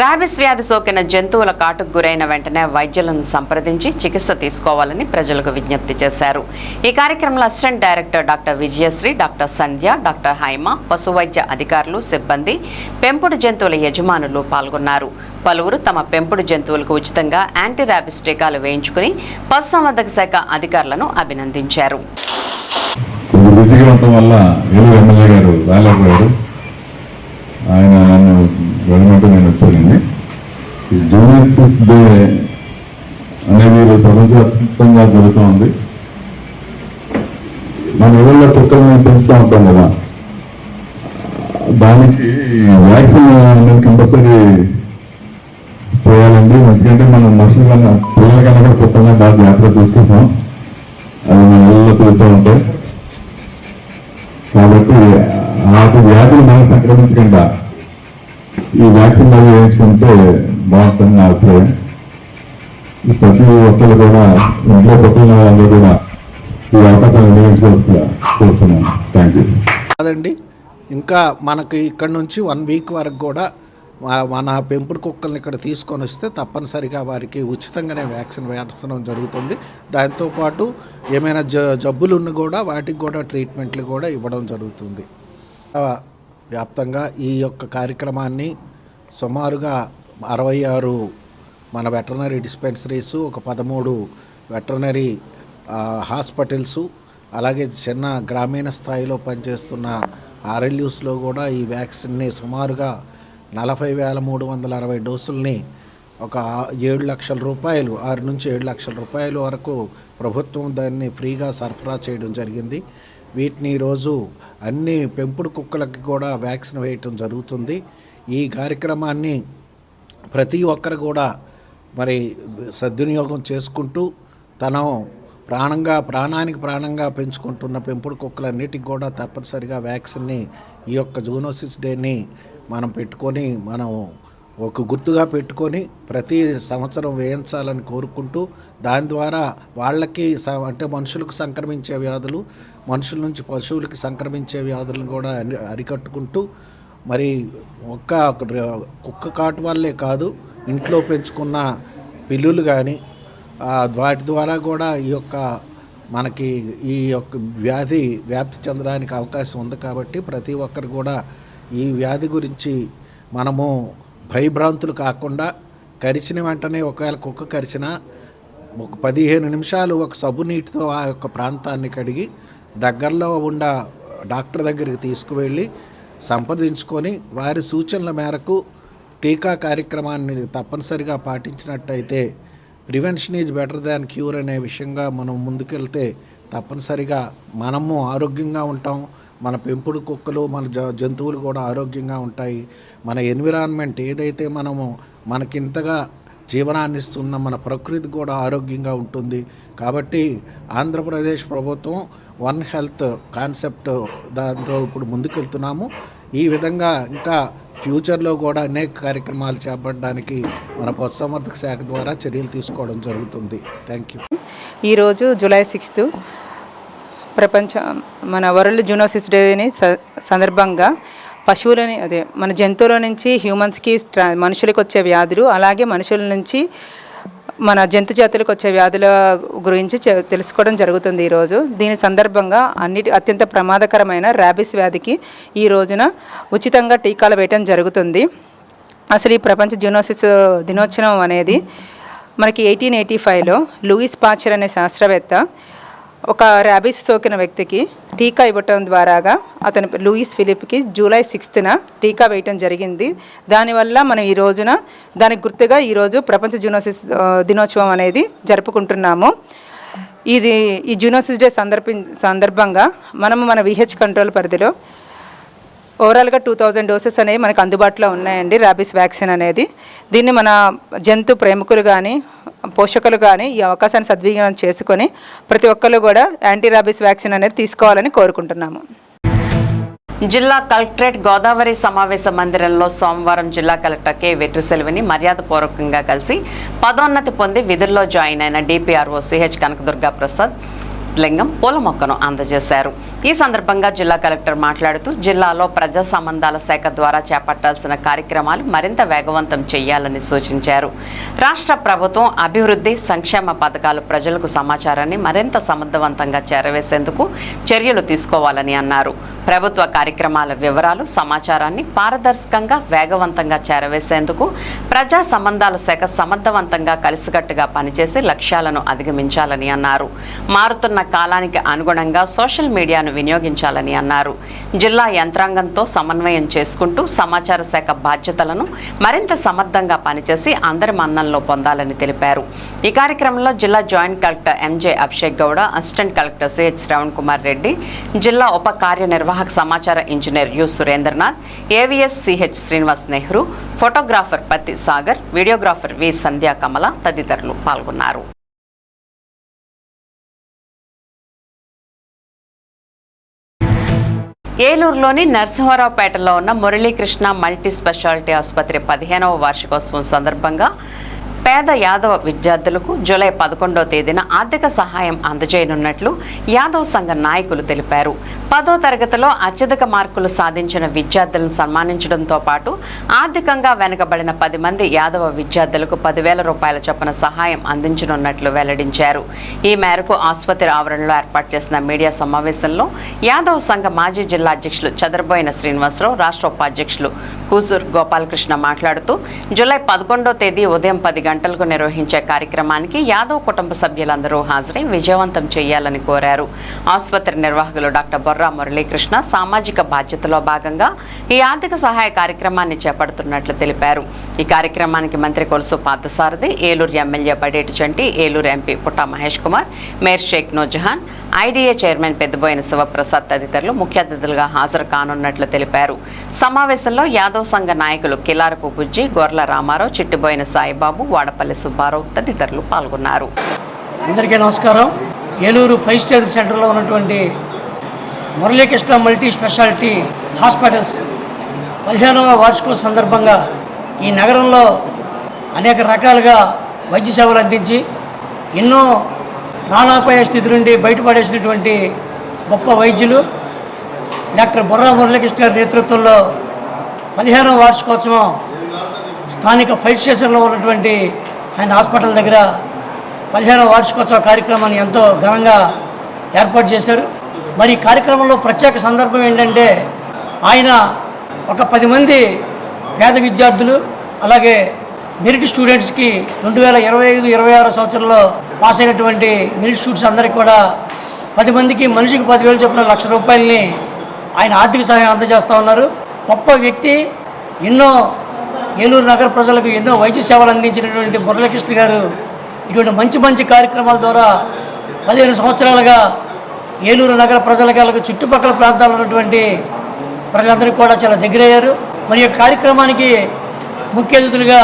ర్యాబిస్ వ్యాధి సోకిన జంతువుల కాటుకు గురైన వెంటనే వైద్యులను సంప్రదించి చికిత్స తీసుకోవాలని ప్రజలకు విజ్ఞప్తి చేశారు. ఈ కార్యక్రమంలో assistant director doctor Vijayasri, doctor Sandhya, doctor Haima, పశువైద్య అధికారులు, సిబ్బంది, పెంపుడు జంతువుల యజమానులు పాల్గొన్నారు. పలువురు తమ పెంపుడు జంతువులకు ఉచితంగా యాంటీ ర్యాబిస్ టీకాలు వేయించుకుని పశుసంవర్ధక శాఖ అధికారులను అభినందించారు. ఆయన నన్ను వెళ్ళమంటే నేను వచ్చానండి. ఈ జోనోసిస్ డే అనేది ప్రపంచవ్యాప్తంగా జరుగుతూ ఉంది. మన ఊళ్ళో కుక్కల్ని పెంచుతూ ఉంటాం కదా, దానికి వ్యాక్సిన్ అనేది కంపల్సరీ చేయాలండి. ఎందుకంటే మనం మనుషులు కన్నా పిల్లల కన్నా కూడా కుక్కల్ని బాగా జాగ్రత్త చూసుకుంటాం, అది మన ఊళ్ళో తిరుగుతూ ఉంటాయి. కాబట్టి వాటి వ్యాధులు మనం సంక్రమించకుండా ఈ వ్యాక్సిన్ వేయించుకుంటే బాగుంటుంది నా అభిప్రాయం. ప్రతి ఒక్కరు కూడా ఇంట్లో పుట్టిన వాళ్ళు కూడా ఈ అవకాశాలు వినియోగించుకోవాల్సిందిగా కోరుతున్నాను. Thank you. కాదండి, ఇంకా మనకి ఇక్కడ నుంచి 1 వీక్ వరకు కూడా మన పెంపుడు కుక్కల్ని ఇక్కడ తీసుకొని వస్తే తప్పనిసరిగా వారికి ఉచితంగానే వ్యాక్సిన్ వేయించడం జరుగుతుంది. దాంతోపాటు ఏమైనా జబ్బులు ఉన్న కూడా వాటికి కూడా ట్రీట్మెంట్లు కూడా ఇవ్వడం జరుగుతుంది. వ్యాప్తంగా ఈ యొక్క కార్యక్రమాన్ని సుమారుగా 66 మన వెటర్నరీ డిస్పెన్సరీసు, ఒక 13 వెటర్నరీ హాస్పిటల్సు, అలాగే చిన్న గ్రామీణ స్థాయిలో పనిచేస్తున్న ఆర్ఎల్యూస్లో కూడా ఈ వ్యాక్సిన్ని సుమారుగా 40,360 డోసుల్ని ఒక 7 లక్షల రూపాయలు, 6 నుంచి 7 లక్షల రూపాయల వరకు ప్రభుత్వం దాన్ని ఫ్రీగా సరఫరా చేయడం జరిగింది. వీటిని ఈరోజు అన్ని పెంపుడు కుక్కలకి కూడా వ్యాక్సిన్ వేయటం జరుగుతుంది. ఈ కార్యక్రమాన్ని ప్రతి ఒక్కరు కూడా మరి సద్వినియోగం చేసుకుంటూ తను ప్రాణానికి ప్రాణంగా పెంచుకుంటున్న పెంపుడు కుక్కలన్నిటికి కూడా తప్పనిసరిగా వ్యాక్సిన్ని ఈ యొక్క జూనోసిస్ డేని మనం పెట్టుకొని మనం ఒక గుర్తుగా పెట్టుకొని ప్రతి సంవత్సరం వేయించాలని కోరుకుంటూ దాని ద్వారా వాళ్ళకి అంటే మనుషులకు సంక్రమించే వ్యాధులు, మనుషుల నుంచి పశువులకి సంక్రమించే వ్యాధులను కూడా అరికట్టుకుంటూ మరి ఒక్క కుక్క కాటు వల్లే కాదు, ఇంట్లో పెంచుకున్న పిల్లులు కానీ వాటి ద్వారా కూడా మనకి ఈ యొక్క వ్యాధి వ్యాప్తి చెందడానికి అవకాశం ఉంది. కాబట్టి ప్రతి ఒక్కరు కూడా ఈ వ్యాధి గురించి మనము భయభ్రాంతులు కాకుండా కరిచిన వెంటనే ఒకవేళ కుక్క కరిచినా ఒక 15 నిమిషాలు ఒక సబ్బు నీటితో ఆ యొక్క ప్రాంతాన్ని కడిగి దగ్గరలో ఉన్న డాక్టర్ దగ్గరికి తీసుకువెళ్ళి సంప్రదించుకొని వారి సూచనల మేరకు టీకా కార్యక్రమాన్ని తప్పనిసరిగా పాటించినట్టయితే prevention is better than cure అనే విషయంగా మనం ముందుకెళ్తే తప్పనిసరిగా మనము ఆరోగ్యంగా ఉంటాం, మన పెంపుడు కుక్కలు మన జంతువులు కూడా ఆరోగ్యంగా ఉంటాయి. మన ఎన్విరాన్మెంట్ ఏదైతే మనకింతగా జీవనాన్ని ఇస్తున్న మన ప్రకృతి కూడా ఆరోగ్యంగా ఉంటుంది. కాబట్టి ఆంధ్రప్రదేశ్ ప్రభుత్వం వన్ హెల్త్ కాన్సెప్ట్ దాంతో ఇప్పుడు ముందుకెళ్తున్నాము. ఈ విధంగా ఇంకా ఫ్యూచర్లో కూడా అనేక కార్యక్రమాలు చేపట్టడానికి మన పశుసంవర్ధక శాఖ ద్వారా చర్యలు తీసుకోవడం జరుగుతుంది. Thank you. ఈరోజు జూలై 6 మన వరల్డ్ జూనోసిస్ డేని సందర్భంగా పశువులని మన జంతువుల నుంచి హ్యూమన్స్కి మనుషులకు వచ్చే వ్యాధులు, అలాగే మనుషుల నుంచి మన జంతు జాతులకు వచ్చే వ్యాధుల గురించి తెలుసుకోవడం జరుగుతుంది ఈరోజు. దీని సందర్భంగా అత్యంత ప్రమాదకరమైన ర్యాబిస్ వ్యాధికి ఈ రోజున ఉచితంగా టీకాలు వేయటం జరుగుతుంది. అసలు ఈ ప్రపంచ జూనోసిస్ దినోత్సవం అనేది మనకి 1885లో లూయిస్ పాస్చర్ అనే శాస్త్రవేత్త ఒక ర్యాబిస్ సోకిన వ్యక్తికి టీకా ఇవ్వటం ద్వారాగా అతని లూయిస్ ఫిలిప్కి జూలై 6న టీకా వేయటం జరిగింది. దానివల్ల మనం ఈ రోజున దానికి గుర్తుగా ఈరోజు ప్రపంచ జూనోసిస్ దినోత్సవం అనేది జరుపుకుంటున్నాము. ఈ జూనోసిస్ డే సందర్భంగా మనము మన విహెచ్ కంట్రోల్ పరిధిలో ఓవరాల్గా 2000 డోసెస్ అనేవి మనకు అందుబాటులో ఉన్నాయండి. ర్యాబిస్ వ్యాక్సిన్ అనేది దీన్ని మన జంతు ప్రేమికులు కానీ పోషకులు కానీ ఈ అవకాశాన్ని సద్వినియోగం చేసుకొని ప్రతి ఒక్కరు కూడా యాంటీ ర్యాబిస్ వ్యాక్సిన్ అనేది తీసుకోవాలని కోరుకుంటున్నాము. జిల్లా కలెక్టరేట్ గోదావరి సమావేశ మందిరంలో సోమవారం జిల్లా కలెక్టర్ కె వెట్రిసెల్విని మర్యాదపూర్వకంగా కలిసి పదోన్నతి పొంది విధుల్లో జాయిన్ అయిన డిపిఆర్ఓ సిహెచ్ కనకదుర్గా ప్రసాద్ లింగం పూల మొక్కను అందజేశారు. ఈ సందర్భంగా జిల్లా కలెక్టర్ మాట్లాడుతూ జిల్లాలో ప్రజా సంబంధాల శాఖ ద్వారా చేపట్టాల్సిన కార్యక్రమాలు మరింత వేగవంతం చేయాలని సూచించారు. రాష్ట్ర ప్రభుత్వం అభివృద్ధి సంక్షేమ పథకాలు ప్రజలకు సమాచారాన్ని మరింత సమర్థవంతంగా చేరవేసేందుకు చర్యలు తీసుకోవాలని అన్నారు. ప్రభుత్వ కార్యక్రమాల వివరాలు సమాచారాన్ని పారదర్శకంగా వేగవంతంగా చేరవేసేందుకు ప్రజా సంబంధాల శాఖ సమర్థవంతంగా కలిసికట్టుగా పనిచేసి లక్ష్యాలను అధిగమించాలని అన్నారు. మారుతున్న కాలానికి అనుగుణంగా సోషల్ మీడియాను వినియోగించాలని అన్నారు. జిల్లా యంత్రాంగంతో సమన్వయం చేసుకుంటూ సమాచార శాఖ బాధ్యతలను మరింత సమర్థంగా పనిచేసి అందరి మన్ననలో పొందాలని తెలిపారు. ఈ కార్యక్రమంలో జిల్లా joint collector MJ Abhishek Gowda, assistant collector CH Shravan Kumar Reddy, జిల్లా ఉప కార్యనిర్వాహక సమాచార engineer U Surendranath, AVS CH Srinivas Nehru, photographer Patti Sagar, videographer వి సంధ్యా కమల తదితరులు పాల్గొన్నారు. ఏలూరులోని నరసింహారావుపేటలో ఉన్న మురళీకృష్ణ మల్టీ స్పెషాలిటీ ఆసుపత్రి 15వ వార్షికోత్సవం సందర్భంగా పేద యాదవ విద్యార్థులకు జూలై 11వ తేదీన ఆర్థిక సహాయం అందజేయనున్నట్లు యాదవ్ సంఘ నాయకులు తెలిపారు. 10వ తరగతిలో అత్యధిక మార్కులు సాధించిన విద్యార్థులను సన్మానించడంతో పాటు ఆర్థికంగా వెనుకబడిన 10 మంది యాదవ విద్యార్థులకు 10,000 రూపాయల చొప్పున సహాయం అందించనున్నట్లు వెల్లడించారు. ఈ మేరకు ఆసుపత్రి ఆవరణలో ఏర్పాటు చేసిన మీడియా సమావేశంలో యాదవ్ సంఘ మాజీ జిల్లా అధ్యక్షులు చదరబోయిన శ్రీనివాసరావు, రాష్ట్ర ఉపాధ్యక్షులు కూసూరు గోపాలకృష్ణ మాట్లాడుతూ జూలై 11వ తేదీ ఉదయం 10 గంటలకు నిర్వహించే కార్యక్రమానికి యాదవ్ కుటుంబ సభ్యులందరూ హాజరై విజయవంతం చేయాలని కోరారు. ఆసుపత్రి నిర్వాహకులు డాక్టర్ బొర్రా మురళీకృష్ణ సామాజిక బాధ్యతలో భాగంగా ఈ ఆర్థిక సహాయ కార్యక్రమాన్ని చేపడుతున్నట్లు తెలిపారు. ఈ కార్యక్రమానికి మంత్రి Kolusu Parthasarathi, Eluru MLA Badeti Chanti, Eluru MP Putta Mahesh Kumar, mayor Shaik Noorjahan, IDA chairman Peddaboyina Sivaprasad తదితరులు ముఖ్య అతిథులుగా హాజరు కానున్నట్లు తెలిపారు. సమావేశంలో యాదవ్ సంఘ నాయకులు కిలారపు బుజ్జి, గొర్ల రామారావు, చిట్టిబోయిన సాయిబాబు, వాడపల్లి సుబ్బారావు తదితరులు పాల్గొన్నారు. అందరికీ నమస్కారం. ఏలూరు 5 స్టేషన్ సెంటర్లో ఉన్నటువంటి మురళీకృష్ణ మల్టీ స్పెషాలిటీ హాస్పిటల్స్ 15వ వార్షికోత్సవం సందర్భంగా ఈ నగరంలో అనేక రకాలుగా వైద్య సేవలు అందించి ఎన్నో ప్రాణాపాయ స్థితి నుండి బయటపడేసినటువంటి గొప్ప వైద్యులు డాక్టర్ బొర్రా మురళీకృష్ణ గారి నేతృత్వంలో 15వ వార్షికోత్సవం స్థానిక 5 స్టేషన్లో ఉన్నటువంటి ఆయన హాస్పిటల్ దగ్గర 15వ వార్షికోత్సవ కార్యక్రమాన్ని ఎంతో ఘనంగా ఏర్పాటు చేశారు. మరి ఈ కార్యక్రమంలో ప్రత్యేక సందర్భం ఏంటంటే ఆయన ఒక 10 మంది పేద విద్యార్థులు అలాగే మెరిట్ స్టూడెంట్స్కి 2025-26 సంవత్సరంలో పాస్ అయినటువంటి మెరిట్ స్టూడెంట్స్ అందరికీ కూడా 10 మందికి మనిషికి 10,000 చొప్పున ₹1,00,000 ఆయన ఆర్థిక సహాయం అందజేస్తూ ఉన్నారు. గొప్ప వ్యక్తి, ఎన్నో ఏలూరు నగర ప్రజలకు ఎన్నో వైద్య సేవలు అందించినటువంటి మురళీకృష్ణ గారు ఇటువంటి మంచి మంచి కార్యక్రమాల ద్వారా 15 సంవత్సరాలుగా ఏలూరు నగర ప్రజలకి అలాగే చుట్టుపక్కల ప్రాంతాల్లో ఉన్నటువంటి ప్రజలందరికీ కూడా చాలా దగ్గరయ్యారు. మరి ఈ కార్యక్రమానికి ముఖ్య అతిథులుగా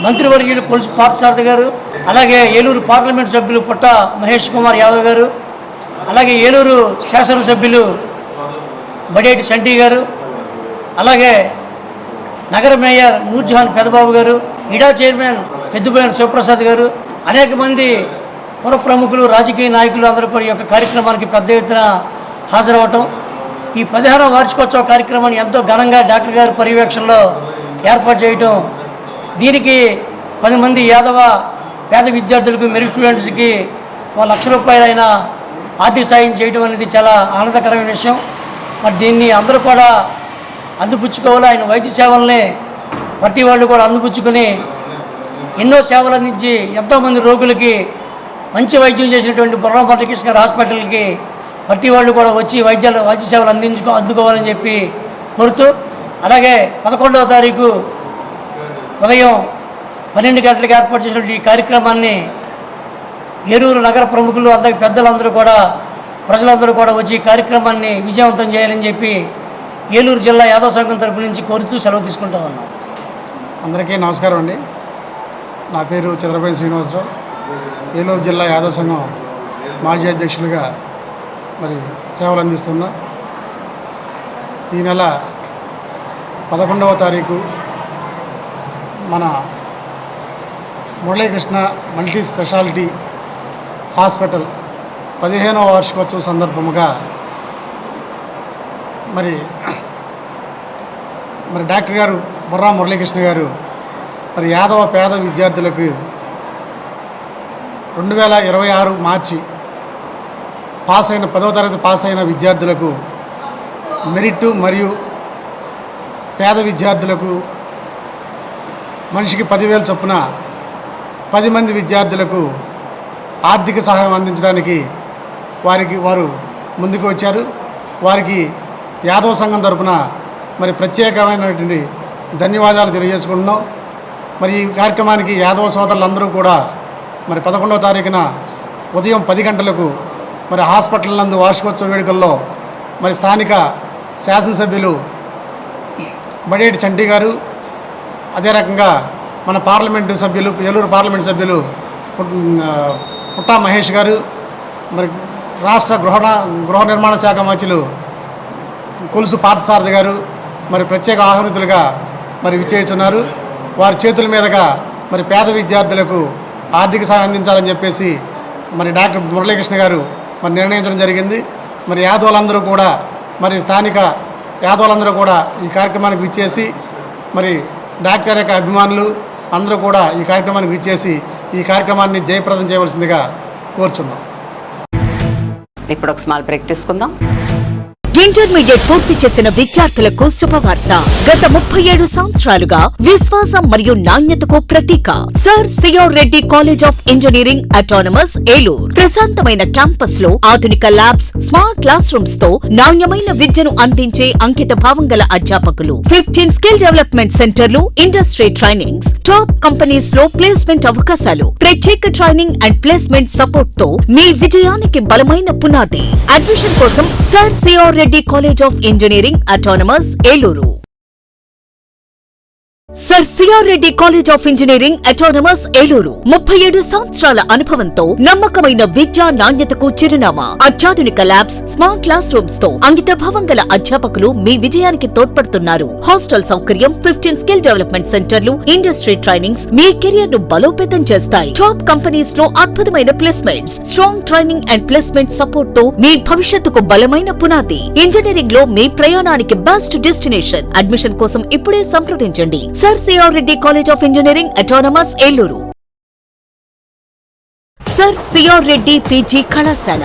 మంత్రివర్యులు కొలుసు పార్థసారథి గారు, అలాగే ఏలూరు పార్లమెంట్ సభ్యులు పుట్ట మహేష్ కుమార్ యాదవ్ గారు, అలాగే ఏలూరు శాసనసభ్యులు బడేటి చంటి గారు, అలాగే నగర మేయర్ నూర్జహాన్ పెదబాబు గారు, ఇడా చైర్మన్ పెద్దబోయిన శివప్రసాద్ గారు, అనేక మంది పుర ప్రముఖులు, రాజకీయ నాయకులు అందరూ కూడా ఈ యొక్క కార్యక్రమానికి పెద్ద ఎత్తున హాజరవటం, ఈ 15వ వార్షికోత్సవ కార్యక్రమాన్ని ఎంతో ఘనంగా డాక్టర్ గారి పర్యవేక్షణలో ఏర్పాటు చేయటం, దీనికి 10 మంది యాదవ పేద విద్యార్థులకు మెరిట్ స్టూడెంట్స్కి ₹1,00,000 అయినా ఆర్థిక సాయం చేయడం అనేది చాలా ఆనందకరమైన విషయం. మరి దీన్ని అందరూ కూడా అందిపుచ్చుకోవాలి. ఆయన వైద్య సేవల్ని ప్రతి వాళ్ళు కూడా అందిపుచ్చుకొని ఎన్నో సేవలు అందించి ఎంతోమంది రోగులకి మంచి వైద్యం చేసినటువంటి బొర్రా మురళీకృష్ణ గారి హాస్పిటల్కి ప్రతి వాళ్ళు కూడా వచ్చి వైద్య సేవలు అందుకోవాలని చెప్పి కోరుతూ, అలాగే 11వ తారీఖు ఉదయం 12 గంటలకు ఏర్పాటు చేసినటువంటి ఈ కార్యక్రమాన్ని ఏలూరు నగర ప్రముఖులు అలాగే పెద్దలందరూ కూడా ప్రజలందరూ కూడా వచ్చి ఈ కార్యక్రమాన్ని విజయవంతం చేయాలని చెప్పి ఏలూరు జిల్లా యాదవ సంఘం తరపు నుంచి కోరుతూ సెలవు తీసుకుంటూ ఉన్నాం. అందరికీ నమస్కారం అండి. నా పేరు చంద్రబాబు శ్రీనివాసరావు, ఏలూరు జిల్లా యాదవ సంఘం మాజీ అధ్యక్షులుగా మరి సేవలు అందిస్తున్నా. ఈ నెల 11వ తారీఖు మన మురళీకృష్ణ మల్టీ స్పెషాలిటీ హాస్పిటల్ 15వ వార్షికోత్సవం సందర్భముగా మరి డాక్టర్ గారు బొర్రా మురళీకృష్ణ గారు మరి యాదవ పేద విద్యార్థులకు 2026 మార్చి పాస్ అయిన 10వ తరగతి పాస్ అయిన విద్యార్థులకు మెరిట్ మరియు పేద విద్యార్థులకు మనిషికి 10,000 చొప్పున 10 మంది విద్యార్థులకు ఆర్థిక సహాయం అందించడానికి వారు ముందుకు వచ్చారు. వారికి యాదవ సంఘం తరపున మరి ప్రత్యేకమైనటువంటి ధన్యవాదాలు తెలియజేసుకుంటున్నాం. మరి ఈ కార్యక్రమానికి యాదవ సోదరులందరూ కూడా మరి 11వ తారీఖున ఉదయం 10 గంటలకు మరి హాస్పిటల్ నందు వార్షికోత్సవ వేడుకల్లో మరి స్థానిక శాసనసభ్యులు బడేటి చంటి గారు, అదే రకంగా మన పార్లమెంటు సభ్యులు ఏలూరు పార్లమెంటు సభ్యులు పుట్టా మహేష్ గారు, మరి రాష్ట్ర గృహ నిర్మాణ శాఖ మంత్రులు కొలుసు పార్థసారథి గారు మరి ప్రత్యేక ఆహ్వానితులుగా మరి విచ్చేస్తున్నారు. వారి చేతుల మీదుగా మరి పేద విద్యార్థులకు ఆర్థిక సహాయం అందించాలని చెప్పేసి మరి డాక్టర్ మురళీకృష్ణ గారు మరి నిర్ణయించడం జరిగింది. మరి యాదవులందరూ కూడా మరి స్థానిక యాదవులందరూ కూడా ఈ కార్యక్రమానికి విచ్చేసి మరి డాక్టర్ యొక్క అభిమానులు అందరూ కూడా ఈ కార్యక్రమానికి విచ్చేసి ఈ కార్యక్రమాన్ని జయప్రదం చేయవలసిందిగా కోరుచున్నాం. ఇప్పుడు ఒక స్మాల్ బ్రేక్ తీసుకుందాం. ఇంటర్మీడియట్ పూర్తి చేసిన విద్యార్థులకు శుభవార్త. గత 37 సంవత్సరాలుగా విశ్వాసం మరియు నాణ్యతకు ప్రతీక sir CR Reddy college of engineering autonomous Eluru. ప్రశాంతమైన క్యాంపస్ లో ఆధునిక ల్యాబ్స్, స్మార్ట్ క్లాస్ రూమ్స్ తో నాణ్యమైన విద్యను అందించే అంకిత భావం గల అధ్యాపకులు, 15 స్కిల్ డెవలప్మెంట్ సెంటర్లు, ఇండస్ట్రీ ట్రైనింగ్స్, టాప్ కంపెనీస్ లో ప్లేస్మెంట్ అవకాశాలు, ప్రత్యేక ట్రైనింగ్ అండ్ ప్లేస్మెంట్ సపోర్ట్ తో మీ విజయానికి బలమైన పునాది. అడ్మిషన్ కోసం sir CR Reddy college of engineering autonomous Eluru. Sir CR Reddy college of engineering autonomous Eluru 37 సంవత్సరాల అనుభవంతో నమ్మకమైన విద్యా నాణ్యతకు చిరునామా. అత్యాధునిక ల్యాబ్స్, స్మార్ట్ క్లాస్ రూమ్స్ తో అంకిత భావం గల అధ్యాపకులు మీ విజయానికి తోడ్పడుతున్నారు. హాస్టల్ సౌకర్యం, 15 స్కిల్ డెవలప్మెంట్ సెంటర్లు, ఇండస్ట్రీ ట్రైనింగ్స్ మీ కెరియర్ ను బలోపేతం చేస్తాయి. టాప్ కంపెనీస్ లో అద్భుతమైన placements, strong training and placement support తో మీ భవిష్యత్తుకు బలమైన పునాది. ఇంజనీరింగ్ లో మీ ప్రయాణానికి బెస్ట్ డెస్టినేషన్. అడ్మిషన్ కోసం ఇప్పుడే సంప్రదించండి. Sir CR Reddy college of engineering autonomous Eluru. Sir CR Reddy PG కళాశాల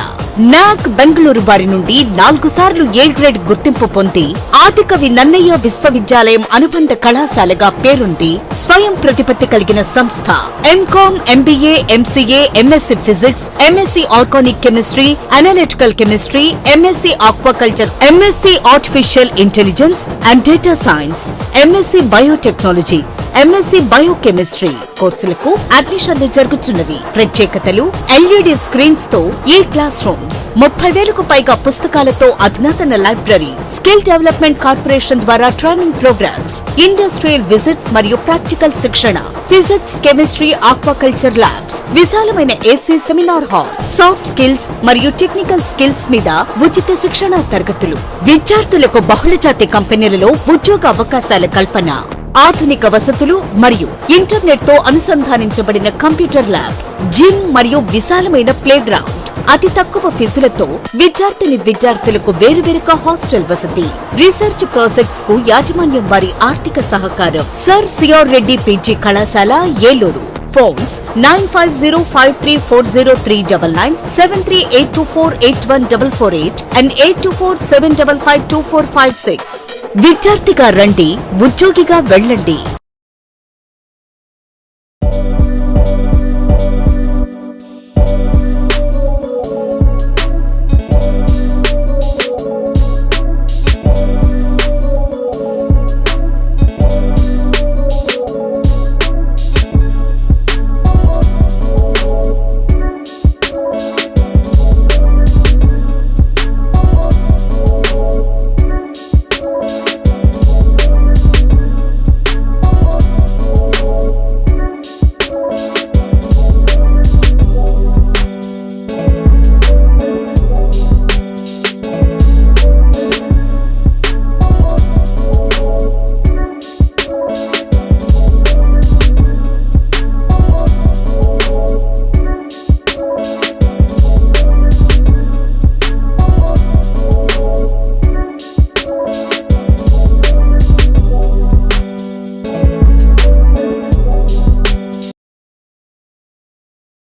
నాక్ బెంగళూరు వారి నుండి 4 సార్లు ఏ గ్రేడ్ గుర్తింపు పొంది ఆదికవి నన్నయ్య విశ్వవిద్యాలయం అనుబంధ కళాశాలగా పేరుంది. స్వయం ప్రతిపత్తి కలిగిన సంస్థ. MCom, MBA, MCA, MSc physics, MSc organic chemistry, analytical chemistry, MSc aquaculture, MSc artificial intelligence and data science, MSc biotechnology, MSc biochemistry కోర్సులకు అడ్మిషన్లు జరుగుతున్నవి. ప్రత్యేకతలు: ఎల్ఈడి స్క్రీన్స్ తో ఈ క్లాస్ రూమ్స్, 30,000కు పైగా పుస్తకాలతో అధునాతన లైబ్రరీ, స్కిల్ డెవలప్మెంట్ కార్పొరేషన్ ద్వారా ట్రైనింగ్ ప్రోగ్రామ్స్, ఇండస్ట్రియల్ విజిట్స్ మరియు ప్రాక్టికల్ శిక్షణ, ఫిజిక్స్, కెమిస్ట్రీ, ఆక్వాకల్చర్ ల్యాబ్స్, విశాలమైన AC seminar hall, soft skills మరియు టెక్నికల్ స్కిల్స్ మీద ఉచిత శిక్షణ తరగతులు, విద్యార్థులకు బహుళజాతి కంపెనీలలో ఉద్యోగ అవకాశాల కల్పన, ఆధునిక వసతులు మరియు ఇంటర్నెట్ తో అనుసంధానించబడిన కంప్యూటర్ ల్యాబ్, జిమ్ మరియు విశాలమైన ప్లే గ్రౌండ్. అతి తక్కువ ఫీజులతో విద్యార్థులకు వేరువేరుగా హాస్టల్ వసతి. రీసెర్చ్ ప్రాజెక్ట్స్ కు యాజమాన్యం వారి ఆర్థిక సహకారం. సర్ సిఆర్ రెడ్డి పీజీ కళాశాల ఏలూరు. Phones 9505340399, 7382481448 and 8247552456. విద్యార్థిగా రండి, ఉద్యోగిగా వెళ్ళండి.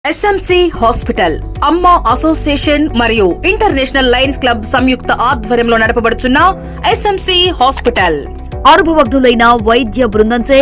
ఎస్ఎంసి హాస్పిటల్, అమ్మ అసోసియేషన్ మరియు ఇంటర్నేషనల్ లయన్స్ క్లబ్ సంయుక్త ఆధ్వర్యంలో నడపబడుచున్న ఎస్ఎంసి హాస్పిటల్ అనుభవజ్ఞులైన వైద్య బృందంచే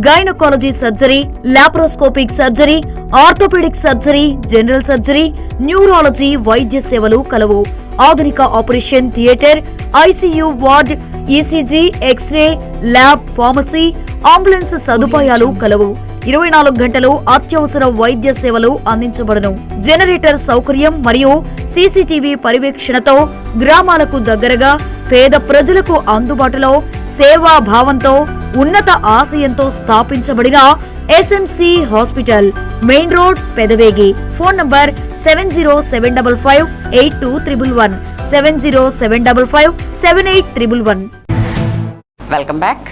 gynaecology surgery, laparoscopic surgery, orthopaedic surgery, general surgery, neurology వైద్య సేవలు కలవు. ఆధునిక operation theatre, ICU ward, ECG, x ray, lab, pharmacy, ambulance సదుపాయాలు కలవు. 24 గంటలు అత్యవసర వైద్య సేవలు అందించబడును. జనరేటర్ సౌకర్యం మరియు సీసీటీవీ పర్యవేక్షణతో గ్రామాలకు దగ్గరగా పేద ప్రజలకు అందుబాటులో సేవా భావంతో ఉన్నత ఆశయంతో స్థాపించబడిన SMC hospital, main road, Pedavegi. Phone number 7075582111, 70755811. Welcome back.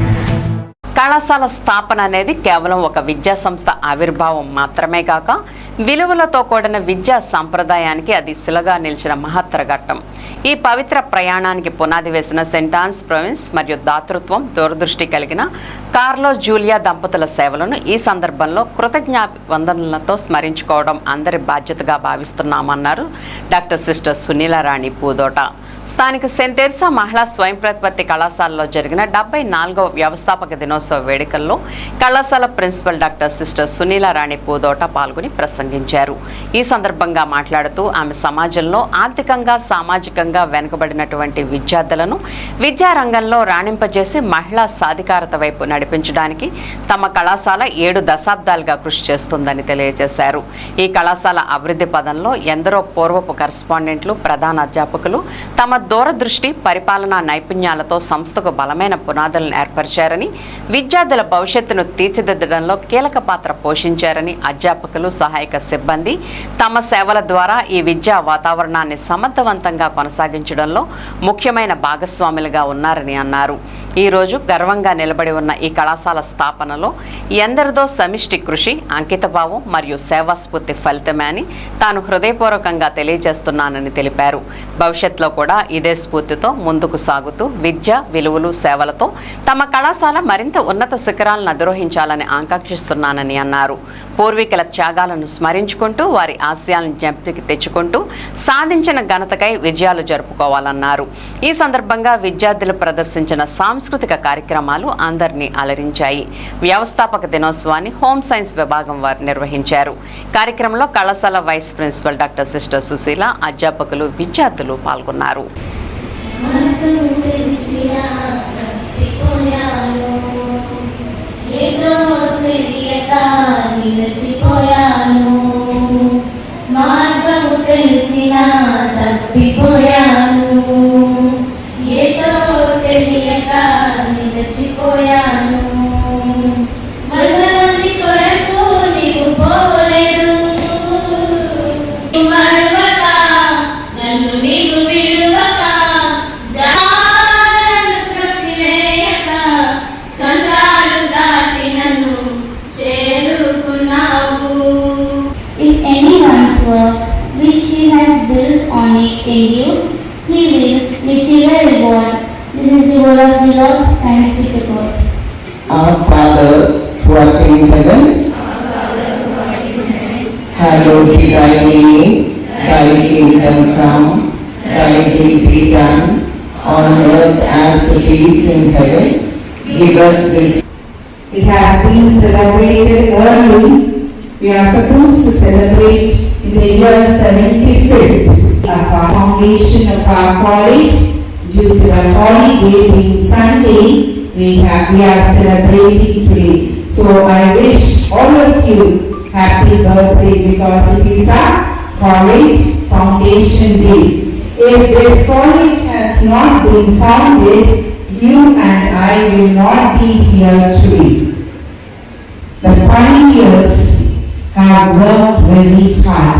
కళాశాల స్థాపన అనేది కేవలం ఒక విద్యా సంస్థ ఆవిర్భావం మాత్రమే కాక విలువలతో కూడిన విద్యా సంప్రదాయానికి అది శిలగా నిలిచిన మహత్తర ఘట్టం. ఈ పవిత్ర ప్రయాణానికి పునాది వేసిన సెయింట్ ఆన్స్ ప్రొవిన్స్ మరియు దాతృత్వం, దూరదృష్టి కలిగిన కార్లో జూలియా దంపతుల సేవలను ఈ సందర్భంలో కృతజ్ఞావందనలతో స్మరించుకోవడం అందరి బాధ్యతగా భావిస్తున్నామన్నారు డాక్టర్ సిస్టర్ సునీలారాణి పూదోట. స్థానిక సెయింట్ తెరెసా మహిళా స్వయం ప్రతిపత్తి కళాశాలలో జరిగిన 74వ వ్యవస్థాపక దినోత్సవ వేడుకల్లో కళాశాల ప్రిన్సిపల్ డాక్టర్ సిస్టర్ సునీలారాణి పూదోట పాల్గొని ప్రసంగించారు. ఈ సందర్భంగా మాట్లాడుతూ ఆమె సమాజంలో ఆర్థికంగా, సామాజికంగా వెనుకబడినటువంటి విద్యార్థులను విద్యారంగంలో రాణింపజేసి మహిళా సాధికారత వైపు నడిపించడానికి తమ కళాశాల 7 దశాబ్దాలుగా కృషి చేస్తుందని తెలియజేశారు. ఈ కళాశాల అభివృద్ధి పదంలో ఎందరో పూర్వపు కరెస్పాండెంట్లు, ప్రధాన అధ్యాపకులు తమ దూరదృష్టి, పరిపాలనా నైపుణ్యాలతో సంస్థకు బలమైన పునాదులను ఏర్పరిచారని, విద్యార్థుల భవిష్యత్తును తీర్చిదిద్దడంలో కీలక పాత్ర పోషించారని, అధ్యాపకులు, సహాయక సిబ్బంది తమ సేవల ద్వారా ఈ విద్యా వాతావరణాన్ని సమర్థవంతంగా కొనసాగించడంలో ముఖ్యమైన భాగస్వాములుగా ఉన్నారని అన్నారు. ఈరోజు గర్వంగా నిలబడి ఉన్న ఈ కళాశాల స్థాపనలో ఎందరిదో సమిష్టి కృషి, అంకితభావం మరియు సేవాస్ఫూర్తి ఫలితమే అని తాను హృదయపూర్వకంగా తెలియజేస్తున్నానని తెలిపారు. భవిష్యత్తులో కూడా ఇదే స్ఫూర్తితో ముందుకు సాగుతూ విద్య, విలువలు, సేవలతో తమ కళాశాల మరింత ఉన్నత శిఖరాలను అధిరోహించాలని ఆకాంక్షిస్తున్నానని అన్నారు. పూర్వీకుల త్యాగాలను స్మరించుకుంటూ వారి ఆశయాలను జ్ఞప్తికి తెచ్చుకుంటూ సాధించిన ఘనతకై విజయాలు జరుపుకోవాలన్నారు. ఈ సందర్భంగా విద్యార్థులు ప్రదర్శించిన సాంస్కృతిక కార్యక్రమాలు అందరినీ అలరించాయి. వ్యవస్థాపక దినోత్సవాన్ని హోమ్ సైన్స్ విభాగం వారు నిర్వహించారు. కార్యక్రమంలో కళాశాల vice principal doctor sister Sushila, అధ్యాపకులు, విద్యార్థులు పాల్గొన్నారు. If anyone's work which he has built on it endures, he will receive a reward. This is the word of the Lord. Thanks be to God. Our Father who art in heaven, hallowed be thy name. Thy kingdom come, thy will be done on earth as it is in heaven. Give us this. It has been celebrated early. We are supposed to celebrate in the year 75th of our foundation of our college. Due to a holiday being Sunday, we are celebrating today. So I wish all of you happy birthday because it is our college foundation day. If this college has not been founded, you and I will not be here today. The pioneers have worked very hard.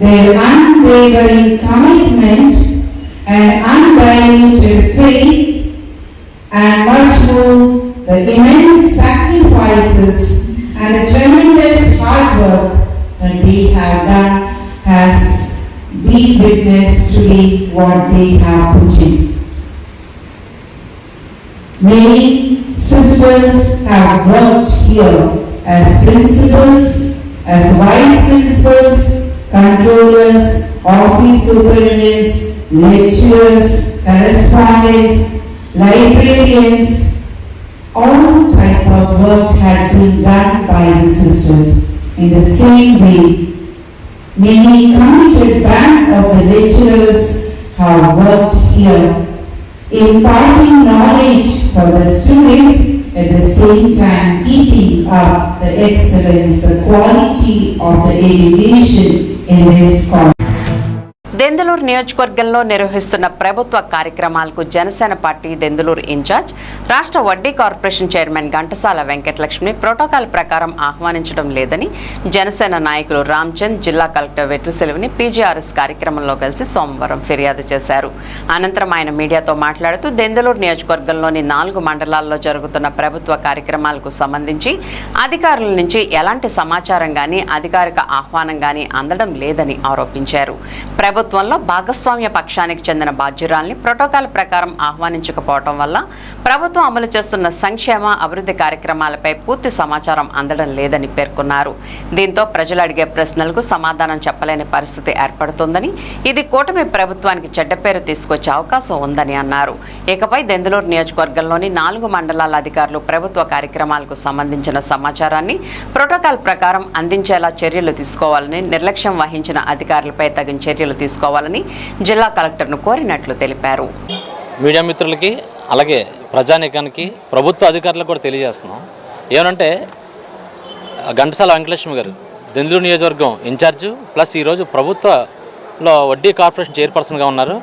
Their unwavering commitment and undiluted faith and much more the immense sacrifices and the tremendous hard work that they have done has been witness today what they have put in. Many sisters have worked here as principals, as vice principals, controllers, office superintendents, lecturers, correspondents, librarians. All type of work had been done by the sisters. In the same way, many committed band of the lecturers have worked here, imparting knowledge for the students, at the same time keeping up the excellence, the quality of the education in this college. Denduluru నియోజకవర్గంలో నిర్వహిస్తున్న ప్రభుత్వ కార్యక్రమాలకు Janasena party Denduluru incharge రాష్ట్ర వడ్డీ corporation chairman Ghantasala Venkatalakshmi protocol ప్రకారం ఆహ్వానించడం లేదని జనసేన నాయకులు రామ్చంద్ జిల్లా కలెక్టర్ వెట్రిసెల్విని పీజీఆర్ఎస్ కార్యక్రమంలో కలిసి సోమవారం ఫిర్యాదు చేశారు. అనంతరం ఆయన మీడియాతో మాట్లాడుతూ దెందులూరు నియోజకవర్గంలోని 4 మండలాల్లో జరుగుతున్న ప్రభుత్వ కార్యక్రమాలకు సంబంధించి అధికారుల నుంచి ఎలాంటి సమాచారం గానీ అధికారిక ఆహ్వానం గానీ అందడం లేదని ఆరోపించారు. ప్రభుత్వంలో భాగస్వామ్య పక్షానికి చెందిన బాధ్యురాల్ని ప్రోటోకాల్ ప్రకారం ఆహ్వానించకపోవడం వల్ల ప్రభుత్వం అమలు చేస్తున్న సంక్షేమ అభివృద్ధి కార్యక్రమాలపై పూర్తి సమాచారం అందడం లేదని పేర్కొన్నారు. దీంతో ప్రజలు అడిగే ప్రశ్నలకు సమాధానం చెప్పలేని పరిస్థితి ఏర్పడుతోందని, ఇది కూటమి ప్రభుత్వానికి చెడ్డ పేరు తీసుకొచ్చే అవకాశం ఉందని అన్నారు. ఇకపై దెందులూరు నియోజకవర్గంలోని 4 మండలాల అధికారులు ప్రభుత్వ కార్యక్రమాలకు సంబంధించిన సమాచారాన్ని ప్రోటోకాల్ ప్రకారం అందించేలా చర్యలు తీసుకోవాలని, నిర్లక్ష్యం వహించిన అధికారులపై తగిన చర్యలు తీసుకోవాలని జిల్లా కలెక్టర్ను కోరినట్లు తెలిపారు. మీడియా మిత్రులకి అలాగే ప్రజానీకానికి ప్రభుత్వ అధికారులకు కూడా తెలియజేస్తున్నాం. ఏమనంటే ఘంటసాల వెంకటలక్ష్మి గారు దెందులూరు నియోజకవర్గం ఇన్ఛార్జు ప్లస్ ఈరోజు ప్రభుత్వలో వడ్డీ కార్పొరేషన్ చైర్పర్సన్గా ఉన్నారు.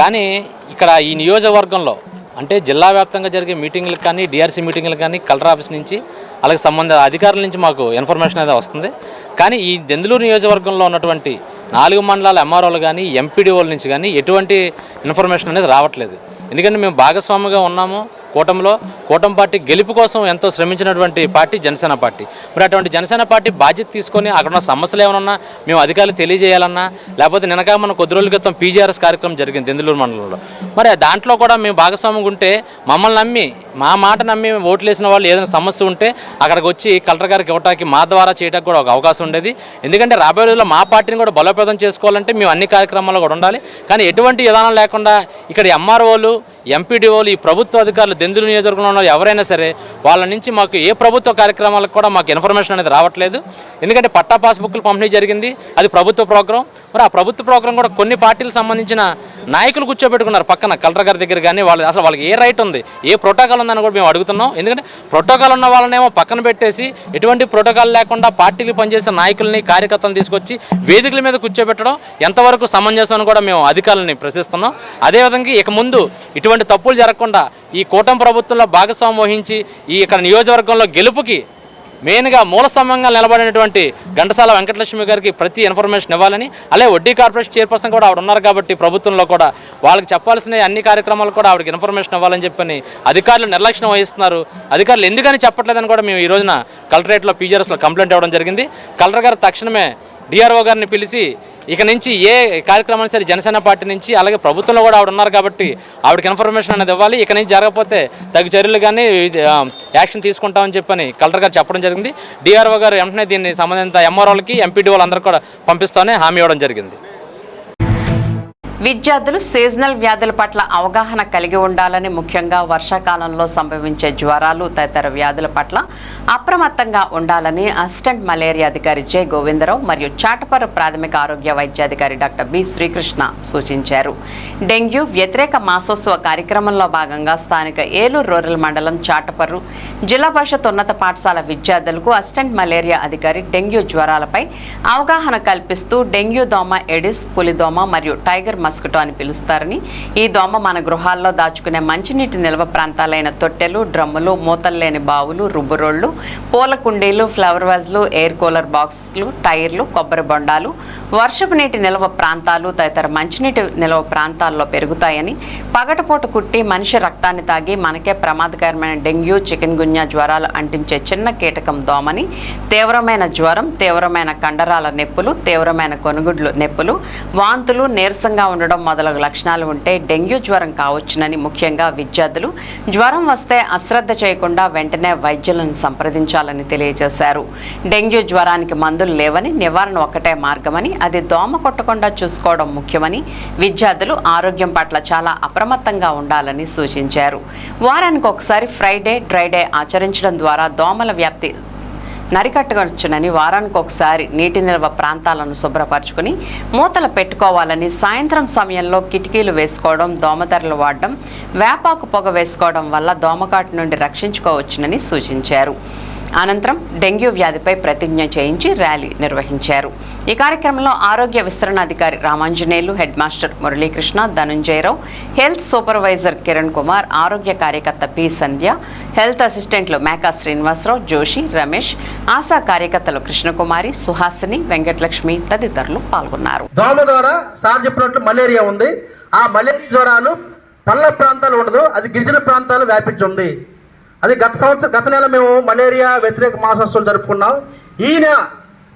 కానీ ఇక్కడ ఈ నియోజకవర్గంలో అంటే జిల్లా వ్యాప్తంగా జరిగే మీటింగ్లకు కానీ డిఆర్సీ మీటింగ్లకు కానీ కలెక్టర్ ఆఫీస్ నుంచి అలాగే సంబంధిత అధికారుల నుంచి మాకు ఇన్ఫర్మేషన్ అయితే వస్తుంది. కానీ ఈ దెందులూరు నియోజకవర్గంలో ఉన్నటువంటి 4 మండలాల ఎంఆర్ఓలు కానీ ఎంపీడీఓల నుంచి కానీ ఎటువంటి ఇన్ఫర్మేషన్ అనేది రావట్లేదు. ఎందుకంటే మేము భాగస్వామిగా ఉన్నాము కూటమి పార్టీ గెలుపు కోసం ఎంతో శ్రమించినటువంటి పార్టీ జనసేన పార్టీ. మరి అటువంటి జనసేన పార్టీ బాధ్యత తీసుకొని అక్కడ ఉన్న సమస్యలు ఏమైనా ఉన్నా మేము అధికారులు తెలియజేయాలన్నా, లేకపోతే నిన్నగా మన కొద్ది రోజుల క్రితం పీజీఆర్ఎస్ కార్యక్రమం జరిగింది దెందులూరు మండలంలో. మరి దాంట్లో కూడా మేము భాగస్వామిగా ఉంటే మమ్మల్ని నమ్మి మా మాట నమ్మి ఓట్లు వేసిన వాళ్ళు ఏదైనా సమస్య ఉంటే అక్కడికి వచ్చి కలెక్టర్ గారికి ఇవ్వడానికి మా ద్వారా చేయడానికి కూడా ఒక అవకాశం ఉండేది. ఎందుకంటే రాబోయే రోజుల్లో మా పార్టీని కూడా బలోపేతం చేసుకోవాలంటే మేము అన్ని కార్యక్రమాల్లో కూడా ఉండాలి. కానీ ఎటువంటి విధానం లేకుండా ఇక్కడ ఎంఆర్ఓలు ఎంపీడీఓలు ఈ ప్రభుత్వ అధికారులు దెందులూరు నియోజకవర్గంలో ఉన్న ఎవరైనా సరే వాళ్ళ నుంచి మాకు ఏ ప్రభుత్వ కార్యక్రమాలకు కూడా మాకు ఇన్ఫర్మేషన్ అనేది రావట్లేదు. ఎందుకంటే పట్టా పాస్బుక్లు పంపిణీ జరిగింది, అది ప్రభుత్వ ప్రోగ్రాం. మరి ఆ ప్రభుత్వ ప్రోగ్రాం కూడా కొన్ని పార్టీలకు సంబంధించిన నాయకులు కూర్చోబెట్టుకున్నారు పక్కన కలెక్టర్ గారి దగ్గర. కానీ వాళ్ళు అసలు వాళ్ళకి ఏ రైట్ ఉంది, ఏ ప్రోటోకాల్ ఉందని కూడా మేము అడుగుతున్నాం. ఎందుకంటే ప్రోటోకాల్ ఉన్న వాళ్ళనేమో పక్కన పెట్టేసి ఎటువంటి ప్రోటోకాల్ లేకుండా పార్టీలు పనిచేసే నాయకుల్ని కార్యకర్తలను తీసుకొచ్చి వేదికల మీద కూర్చోబెట్టడం ఎంతవరకు సమంజసం అని కూడా మేము అధికారులని ప్రశ్నిస్తున్నాం. అదేవిధంగా ఇక ముందు ఇటువంటి తప్పులు జరగకుండా ఈ కూటమి ప్రభుత్వంలో భాగస్వామ్యం వహించి ఈ ఇక్కడ నియోజకవర్గంలో గెలుపుకి మెయిన్గా మూలస్తంభంగా నిలబడినటువంటి ఘంటసాల వెంకటలక్ష్మి గారికి ప్రతి ఇన్ఫర్మేషన్ ఇవ్వాలని, అలాగే వడ్డీ కార్పొరేషన్ చైర్పర్సన్ కూడా ఆవిడ ఉన్నారు కాబట్టి ప్రభుత్వంలో కూడా వాళ్ళకి చెప్పాల్సిన అన్ని కార్యక్రమాలు కూడా ఆవిడకి ఇన్ఫర్మేషన్ ఇవ్వాలని చెప్పని అధికారులు నిర్లక్ష్యం వహిస్తున్నారు. అధికారులు ఎందుకని చెప్పట్లేదని కూడా మేము ఈ రోజున కలెక్టరేట్లో పీజీఆర్ఎస్లో కంప్లైంట్ ఇవ్వడం జరిగింది. కలెక్టర్ గారు తక్షణమే డిఆర్ఓ గారిని పిలిచి ఇక నుంచి ఏ కార్యక్రమాన్ని సరే జనసేన పార్టీ నుంచి అలాగే ప్రభుత్వంలో కూడా ఆవిడ ఉన్నారు కాబట్టి ఆవిడకి ఇన్ఫర్మేషన్ అనేది ఇవ్వాలి. ఇక నుంచి జరగకపోతే తగు చర్యలు కానీ యాక్షన్ తీసుకుంటామని చెప్పని కలెక్టర్ గారు చెప్పడం జరిగింది. డిఆర్ఓ గారు వెంటనే దీన్ని సంబంధిత ఎంఆర్ఓలకి ఎంపీడీఓలు అందరూ కూడా పంపిస్తామని హామీ ఇవ్వడం జరిగింది. విద్యార్థులు సీజనల్ వ్యాధుల పట్ల అవగాహన కలిగి ఉండాలని, ముఖ్యంగా వర్షాకాలంలో సంభవించే జ్వరాలు తదితర వ్యాధుల పట్ల అప్రమత్తంగా ఉండాలని అసిస్టెంట్ మలేరియా అధికారి జె గోవిందరావు మరియు చాటపర్రు ప్రాథమిక ఆరోగ్య వైద్యాధికారి డాక్టర్ బి శ్రీకృష్ణ సూచించారు. డెంగ్యూ వ్యతిరేక మాసోత్సవ కార్యక్రమంలో భాగంగా స్థానిక ఏలూరు రూరల్ మండలం చాటపర్రు జిల్లా పరిషత్ ఉన్నత పాఠశాల విద్యార్థులకు అసిస్టెంట్ మలేరియా అధికారి డెంగ్యూ జ్వరాలపై అవగాహన కల్పిస్తూ డెంగ్యూ దోమ ఎడిస్, పులిదోమ మరియు టైగర్ మస్కిటో అని పిలుస్తారని, ఈ దోమ మన గృహాల్లో దాచుకునే మంచినీటి నిల్వ ప్రాంతాలైన తొట్టెలు, డ్రమ్ములు, మూతల్లేని బావులు, రుబ్బురోళ్లు, పూల కుండీలు, ఫ్లవర్ వాజ్లు, ఎయిర్ కూలర్ బాక్సులు, టైర్లు, కొబ్బరి బొండాలు, వర్షపు నీటి నిల్వ ప్రాంతాలు తదితర మంచినీటి నిల్వ ప్రాంతాల్లో పెరుగుతాయని, పగటిపూట కుట్టి మనిషి రక్తాన్ని తాగి మనకే ప్రమాదకరమైన డెంగ్యూ, చికెన్ గున్యా జ్వరాలు అంటించే చిన్న కీటకం దోమని, తీవ్రమైన జ్వరం, తీవ్రమైన కండరాల నొప్పులు, తీవ్రమైన కొనుగుడ్లు నొప్పులు, వాంతులు, నీరసంగా ఉండడం మొదలగు లక్షణాలు ఉంటే డెంగ్యూ జ్వరం కావచ్చునని, ముఖ్యంగా విద్యార్థులు జ్వరం వస్తే అశ్రద్ధ చేయకుండా వెంటనే వైద్యులను సంప్రదించాలని తెలియజేశారు. డెంగ్యూ జ్వరానికి మందులు లేవని, నివారణ ఒక్కటే మార్గమని, అది దోమ కొట్టకుండా చూసుకోవడం ముఖ్యమని, విద్యార్థులు ఆరోగ్యం పట్ల చాలా అప్రమత్తంగా ఉండాలని సూచించారు. వారానికి ఒకసారి ఫ్రైడే, డ్రైడే ఆచరించడం ద్వారా దోమల వ్యాప్తి నరికట్టవచ్చునని, వారానికి ఒకసారి నీటి నిల్వ ప్రాంతాలను శుభ్రపరచుకుని మూతలు పెట్టుకోవాలని, సాయంత్రం సమయంలో కిటికీలు వేసుకోవడం, దోమతెరలు వాడడం, వేపాకు పొగ వేసుకోవడం వల్ల దోమకాటు నుండి రక్షించుకోవచ్చునని సూచించారు. అనంతరం డెంగ్యూ వ్యాధిపై ప్రతిజ్ఞ చేయించి ర్యాలీ నిర్వహించారు. ఈ కార్యక్రమంలో ఆరోగ్య విస్తరణాధికారి Ramanjaneyulu, head master Muralikrishna, Dhanunjayarao, health supervisor Kiran Kumar, ఆరోగ్య కార్యకర్త పి సంధ్య, హెల్త్ అసిస్టెంట్లు మేకా శ్రీనివాసరావు, జోషి, రమేష్, ఆశా కార్యకర్తలు కృష్ణకుమారి, సుహాసిని, వెంకటలక్ష్మి తదితరులు పాల్గొన్నారు. దోమ ద్వారా సార్ చెప్పినట్లు మలేరియా ఉంది. ఆ మలేరియా జ్వరాలు పల్ల ప్రాంతాలు ఉండదు, అది గిరిజన ప్రాంతాలు వ్యాపించి ఉంది. అది గత నెల మేము మలేరియా వ్యతిరేక మాసోత్సవం జరుపుకున్నాం. ఈ నెల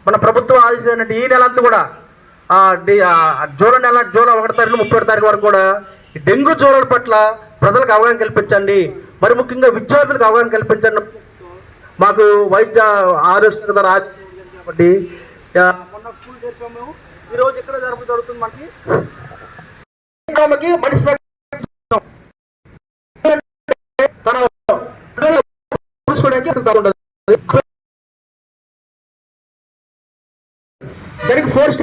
మన ప్రభుత్వం ఆదేశించినట్టు ఈ నెల అంతా కూడా జూన్ 1 తారీఖు 30 తారీఖు వరకు కూడా డెంగ్యూ జ్వరాల పట్ల ప్రజలకు అవగాహన కల్పించండి, మరి ముఖ్యంగా విద్యార్థులకు అవగాహన కల్పించండి. మాకు వైద్య ఆరోగ్య ద్వారా కాబట్టి మొన్న స్కూల్ చేసాము, ఈరోజు ఇక్కడ జరుగుతుంది. మనకి మనిషి తన దానికి ఫోర్స్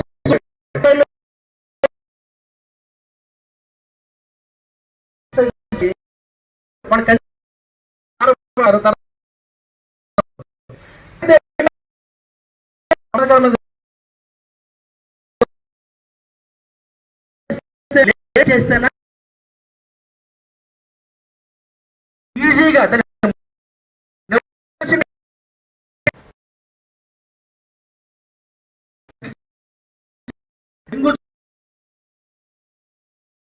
చేస్తేనా ఈజీగా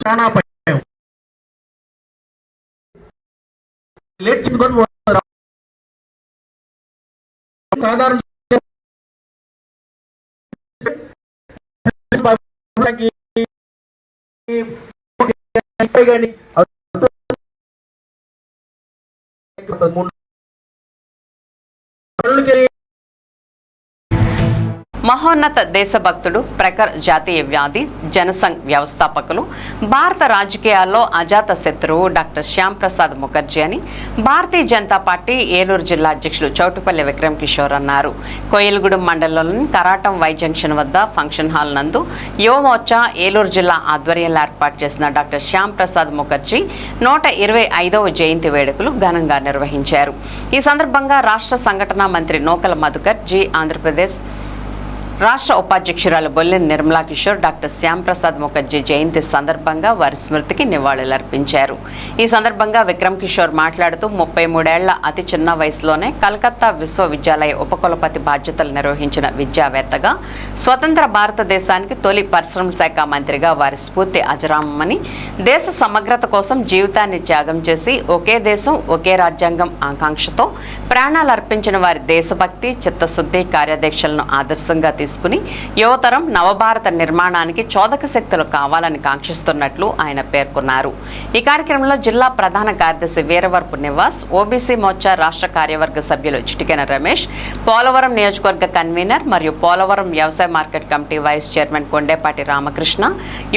చాలా లేట్ సాధారణ మహోన్నత దేశభక్తుడు, ప్రఖర్ జాతీయ వ్యాధి జనసంఘ్ వ్యవస్థాపకులు, భారత రాజకీయాల్లో అజాత శత్రువు డాక్టర్ శ్యామ్ ప్రసాద్ ముఖర్జీ అని భారతీయ జనతా పార్టీ ఏలూరు జిల్లా అధ్యక్షులు చౌటుపల్లి విక్రమ్ కిషోర్ అన్నారు. కోయిలగూడెం మండలంలోని కరాటం వై జంక్షన్ వద్ద ఫంక్షన్ హాల్ నందు యువమోర్చా ఏలూరు జిల్లా ఆధ్వర్యంలో ఏర్పాటు చేసిన డాక్టర్ శ్యామ్ ప్రసాద్ ముఖర్జీ 125వ జయంతి వేడుకలు ఘనంగా నిర్వహించారు. ఈ సందర్భంగా రాష్ట్ర సంఘటన మంత్రి నోకల మధుకర్ జీ, ఆంధ్రప్రదేశ్ రాష్ట్ర ఉపాధ్యక్షురాలు బొల్లిన నిర్మలా కిషోర్ డాక్టర్ శ్యామ్ ప్రసాద్ ముఖర్జీ జయంతి సందర్భంగా వారి స్మృతికి నివాళులర్పించారు. ఈ సందర్భంగా విక్రమ్ కిషోర్ మాట్లాడుతూ 33 ఏళ్ల అతి చిన్న వయసులోనే కలకత్తా విశ్వవిద్యాలయ ఉపకులపతి బాధ్యతలు నిర్వహించిన విద్యావేత్తగా, స్వతంత్ర భారతదేశానికి తొలి పరిశ్రమల శాఖ మంత్రిగా వారి స్ఫూర్తి అజరామని, దేశ సమగ్రత కోసం జీవితాన్ని త్యాగం చేసి ఒకే దేశం ఒకే రాజ్యాంగం ఆకాంక్షతో ప్రాణాలర్పించిన వారి దేశభక్తి, చిత్తశుద్ధి, కార్యదీక్షలను ఆదర్శంగా తీసుకుని యువతరం నవభారత నిర్మాణానికి చోదక శక్తులు కావాలని కాంక్షిస్తున్నట్లు ఆయన పేర్కొన్నారు. ఈ కార్యక్రమంలో జిల్లా ప్రధాన కార్యదర్శి వీరవరపు నివాస్, ఓబీసీ మోర్చా రాష్ట్ర కార్యవర్గ సభ్యులు చిటికెన రమేష్, పోలవరం నియోజకవర్గ కన్వీనర్ మరియు పోలవరం వ్యవసాయ market committee vice chairman Kondepati Ramakrishna,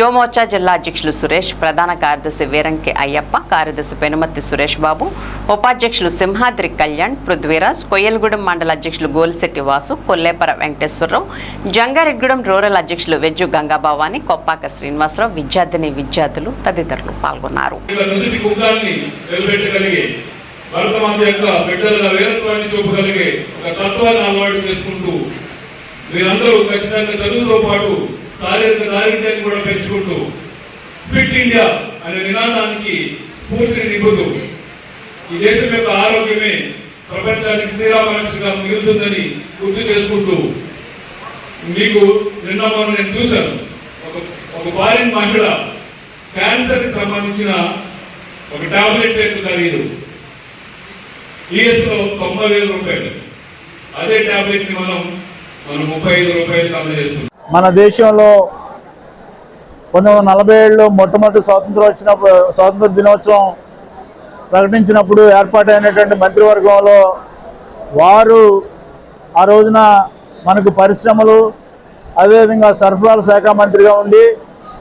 Yuvamorcha జిల్లా అధ్యక్షులు సురేష్, ప్రధాన కార్యదర్శి వీరంకి అయ్యప్ప, కార్యదర్శి పెనుమత్తి సురేష్ బాబు, ఉపాధ్యక్షులు సింహాద్రి కళ్యాణ్, పృథ్వీరాజ్, కొయ్యలగూడెం మండల అధ్యక్షులు గోలిశెట్టి వాసు, కొల్లేపర వెంకటేశ్వరరావు, జంగారెడ్డిగూడెం రూరల్ అధ్యక్షులు వెజ్జు గంగాభవాని, కొప్పాక శ్రీనివాసరావు, విద్యార్థులు తదితరులు పాల్గొన్నారు. ఈ దేశం యొక్క ఆరోగ్యమే ప్రపంచానికి శ్రీరామరక్షగా మిగులుతుందని గుర్తు చేసుకుంటూ, మీకు నిన్న మనం నేను చూశాను, ఒక ఫారిన్ మహిళ క్యాన్సర్కి సంబంధించిన ఒక టాబ్లెట్ యొక్క ఖరీదు యుఎస్లో 90,000 రూపాయలు. అదే టాబ్లెట్ని మనం 35 రూపాయలకి అందజేస్తున్నాం. మన దేశంలో 1947లో మొట్టమొదటి స్వాతంత్ర దినోత్సవం ప్రకటించినప్పుడు ఏర్పాటైనటువంటి మంత్రివర్గంలో వారు ఆ రోజున మనకు పరిశ్రమలు, అదేవిధంగా సరఫరాల శాఖ మంత్రిగా ఉండి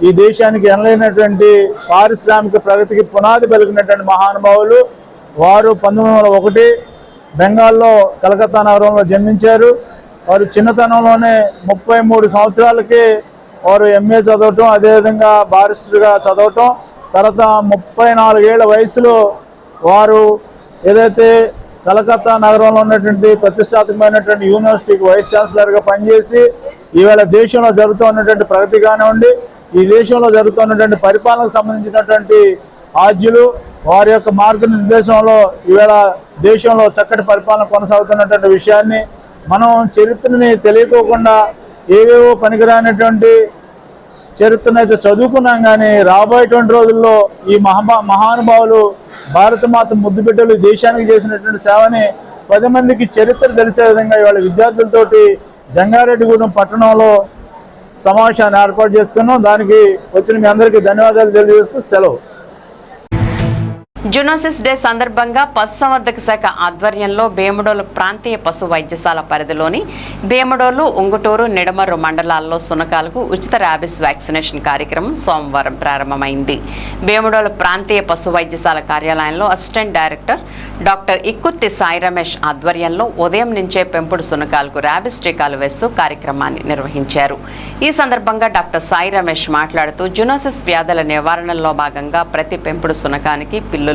ఈ దేశానికి ఎనలేనటువంటి పారిశ్రామిక ప్రగతికి పునాది పలికినటువంటి మహానుభావులు వారు. 1901 బెంగాల్లో కలకత్తా నగరంలో జన్మించారు. వారు చిన్నతనంలోనే 33 సంవత్సరాలకి వారు ఎంఏ చదవటం, అదేవిధంగా బారిస్టర్గా చదవటం, తర్వాత 34 ఏళ్ల వయసులో వారు ఏదైతే కలకత్తా నగరంలో ఉన్నటువంటి ప్రతిష్టాత్మకమైనటువంటి యూనివర్సిటీకి వైస్ ఛాన్సలర్గా పనిచేసి ఈవేళ దేశంలో జరుగుతున్నటువంటి ప్రగతి కానివ్వండి, ఈ దేశంలో జరుగుతున్నటువంటి పరిపాలనకు సంబంధించినటువంటి ఆద్యులు వారి యొక్క మార్గనిర్దేశంలో ఈవేళ దేశంలో చక్కటి పరిపాలన కొనసాగుతున్నటువంటి విషయాన్ని మనం చరిత్రని తెలియకోకుండా ఏవేవో పనికిరానటువంటి చరిత్రను అయితే చదువుకున్నాం, కానీ రాబోయేటువంటి రోజుల్లో ఈ మహానుభావులు భారతమాత ముద్దు బిడ్డలు దేశానికి చేసినటువంటి సేవని 10 మందికి చరిత్ర తెలిసే విధంగా ఇవాళ విద్యార్థులతోటి జంగారెడ్డిగూడెం పట్టణంలో సమావేశాన్ని ఏర్పాటు చేసుకున్నాం. దానికి వచ్చిన మీ అందరికీ ధన్యవాదాలు తెలియజేస్తూ సెలవు. జూనోసిస్ డే సందర్భంగా పశుసంవర్ధక శాఖ ఆధ్వర్యంలో భీమడోలు ప్రాంతీయ పశు వైద్యశాల పరిధిలోని భీమడోలు, ఉంగుటూరు, నిడమర్రు మండలాల్లో సునకాలకు ఉచిత ర్యాబిస్ వ్యాక్సినేషన్ కార్యక్రమం సోమవారం ప్రారంభమైంది. భీమడోలు ప్రాంతీయ పశు వైద్యశాల కార్యాలయంలో assistant director doctor Ikkurthi Sai Ramesh ఆధ్వర్యంలో ఉదయం నుంచే పెంపుడు సునకాలకు ర్యాబిస్ టీకాలు వేస్తూ కార్యక్రమాన్ని నిర్వహించారు. ఈ సందర్భంగా డాక్టర్ సాయి రమేష్ మాట్లాడుతూ జూనోసిస్ వ్యాధుల నివారణలో భాగంగా ప్రతి పెంపుడు సునకానికి పిల్లులకు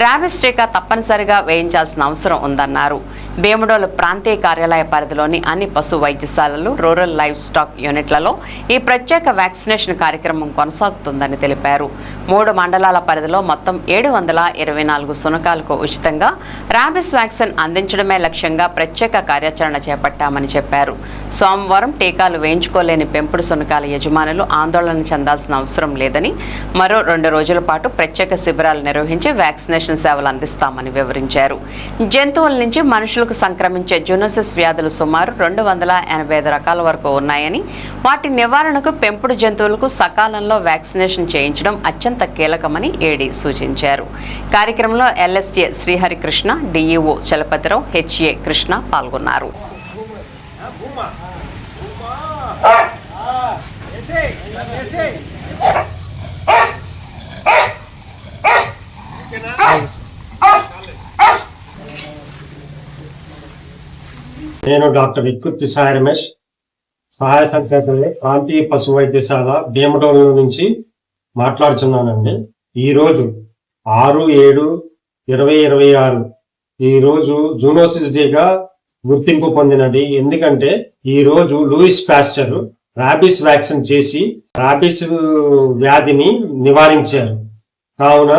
ర్యాబిస్ టీకా తప్పనిసరిగా వేయించాల్సిన అవసరం ఉందన్నారు. భీమడోలు ప్రాంతీయ కార్యాలయ పరిధిలోని అన్ని పశు వైద్యశాలలు, రూరల్ లైవ్ స్టాక్ యూనిట్లలో ఈ ప్రత్యేక వ్యాక్సినేషన్ కార్యక్రమం కొనసాగుతుందని తెలిపారు. 3 మండలాల పరిధిలో మొత్తం 724 సునకాలకు ఉచితంగా ర్యాబిస్ వ్యాక్సిన్ అందించడమే లక్ష్యంగా ప్రత్యేక కార్యాచరణ చేపట్టామని చెప్పారు. సోమవారం టీకాలు వేయించుకోలేని పెంపుడు సునకాల యజమానులు ఆందోళన చెందాల్సిన అవసరం లేదని, మరో 2 రోజుల పాటు ప్రత్యేక శిబిరాలు నిర్వహించి వ్యాక్సినేషన్ సేవలు అందిస్తామని వివరించారు. జంతువుల నుంచి మనుషులకు సంక్రమించే జూనోసిస్ వ్యాధులు సుమారు 285 రకాల వరకు ఉన్నాయని, వాటి నివారణకు పెంపుడు జంతువులకు సకాలంలో వ్యాక్సినేషన్ చేయించడం అత్యంత కీలకమని ఏడీ సూచించారు. కార్యక్రమంలో LSA Sriharikrishna, DEO Chalapathirao, HA Krishna పాల్గొన్నారు. నేను డాక్టర్ ఇక్కుర్తి సాయి రమేష్, సహాయ సంచాలకులు, ప్రాంతీయ పశు వైద్యశాల భీమడోలు నుంచి మాట్లాడుతున్నానండి. ఈరోజు 6/7/2026 ఈరోజు జూనోసిస్ డేగా గుర్తింపు పొందినది. ఎందుకంటే ఈ రోజు లూయిస్ పాస్చర్ ర్యాబిస్ వ్యాక్సిన్ చేసి ర్యాబిస్ వ్యాధిని నివారించారు. కావున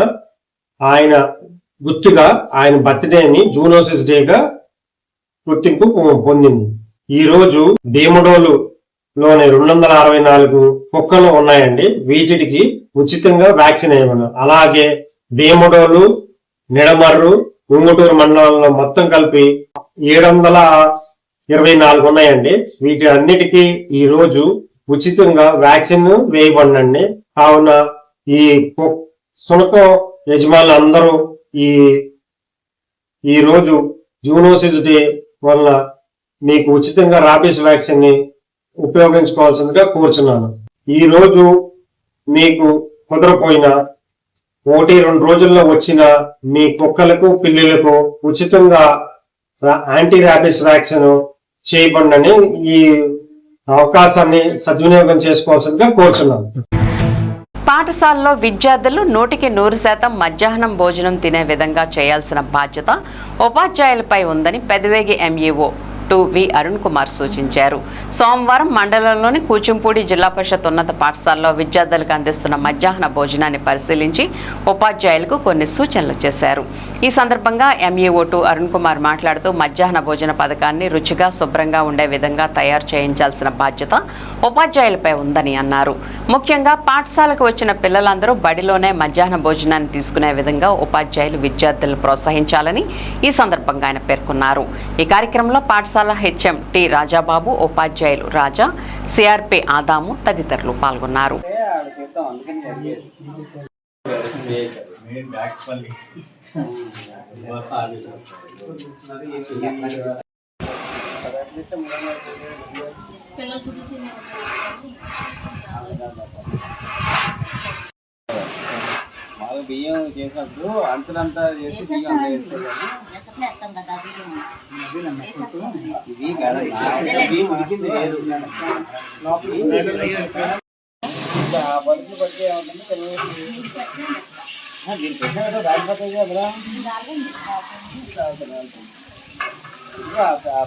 ఆయన గుర్తుగా ఆయన బర్త్డేని జూనోసిస్ డేగా గుర్తింపు పొందింది. ఈ రోజు భీమడోలులోని 264 కుక్కలు ఉన్నాయండి. వీటికి ఉచితంగా వ్యాక్సిన్ వేయమను. అలాగే భీమడోలు, నిడమర్రు, ఉంగుటూరు మండలంలో మొత్తం కలిపి 724 ఉన్నాయండి. వీటి అన్నిటికీ ఈ రోజు ఉచితంగా వ్యాక్సిన్ వేయబడినండి. కావున ఈ సునకం యజమానులు అందరూ ఈ రోజు జూనోసిస్ డే వల్ల మీకు ఉచితంగా ర్యాబిస్ వ్యాక్సిన్ ని ఉపయోగించుకోవాల్సిందిగా కోరుచున్నాను. ఈ రోజు మీకు కుదరపోయిన 1-2 రోజుల్లో వచ్చిన మీ కుక్కలకు, పిల్లులకు ఉచితంగా యాంటీ ర్యాబిస్ వ్యాక్సిన్ చేయబడినని ఈ అవకాశాన్ని సద్వినియోగం చేసుకోవాల్సిందిగా కోరుచున్నాను. పాఠశాలలో విద్యార్థులు 100% మధ్యాహ్నం భోజనం తినే విధంగా చేయాల్సిన బాధ్యత ఉపాధ్యాయులపై ఉందని పెదవేగి ఎంఈఓ 2వి అరుణ్ కుమార్ సూచించారు. సోమవారం మండలంలోని కూచింపూడి జిల్లా పరిషత్ ఉన్నత పాఠశాలలో విద్యార్థులకు అందిస్తున్న మధ్యాహ్న భోజనాన్ని పరిశీలించి ఉపాధ్యాయులకు కొన్ని సూచనలు చేశారు. ఈ సందర్భంగా ఎంఈఓ 2 అరుణ్ కుమార్ మాట్లాడుతూ మధ్యాహ్న భోజన పథకాన్ని రుచిగా, శుభ్రంగా ఉండే విధంగా తయారు చేయించాల్సిన బాధ్యత ఉపాధ్యాయులపై ఉందని అన్నారు. ముఖ్యంగా పాఠశాలకు వచ్చిన పిల్లలందరూ బడిలోనే మధ్యాహ్న భోజనాన్ని తీసుకునే విధంగా ఉపాధ్యాయులు విద్యార్థులను ప్రోత్సహించాలని ఈ సందర్భంగా ఆయన పేర్కొన్నారు. ఈ కార్యక్రమంలో పాఠశాల హెచ్ఎం టి రాజాబాబు, ఉపాధ్యాయులు రాజా, సిఆర్పి ఆదాము తదితరులు పాల్గొన్నారు. బియ్యం చేసినప్పుడు అంచులంతా చేసి బియ్యం వేస్తారు. ఇది బియ్యం ఉడికింది లేదు. ఆ బతుకులు పడితే ఏమవుతుంది, దీని పెట్టిన రాలిపోతుంది కదా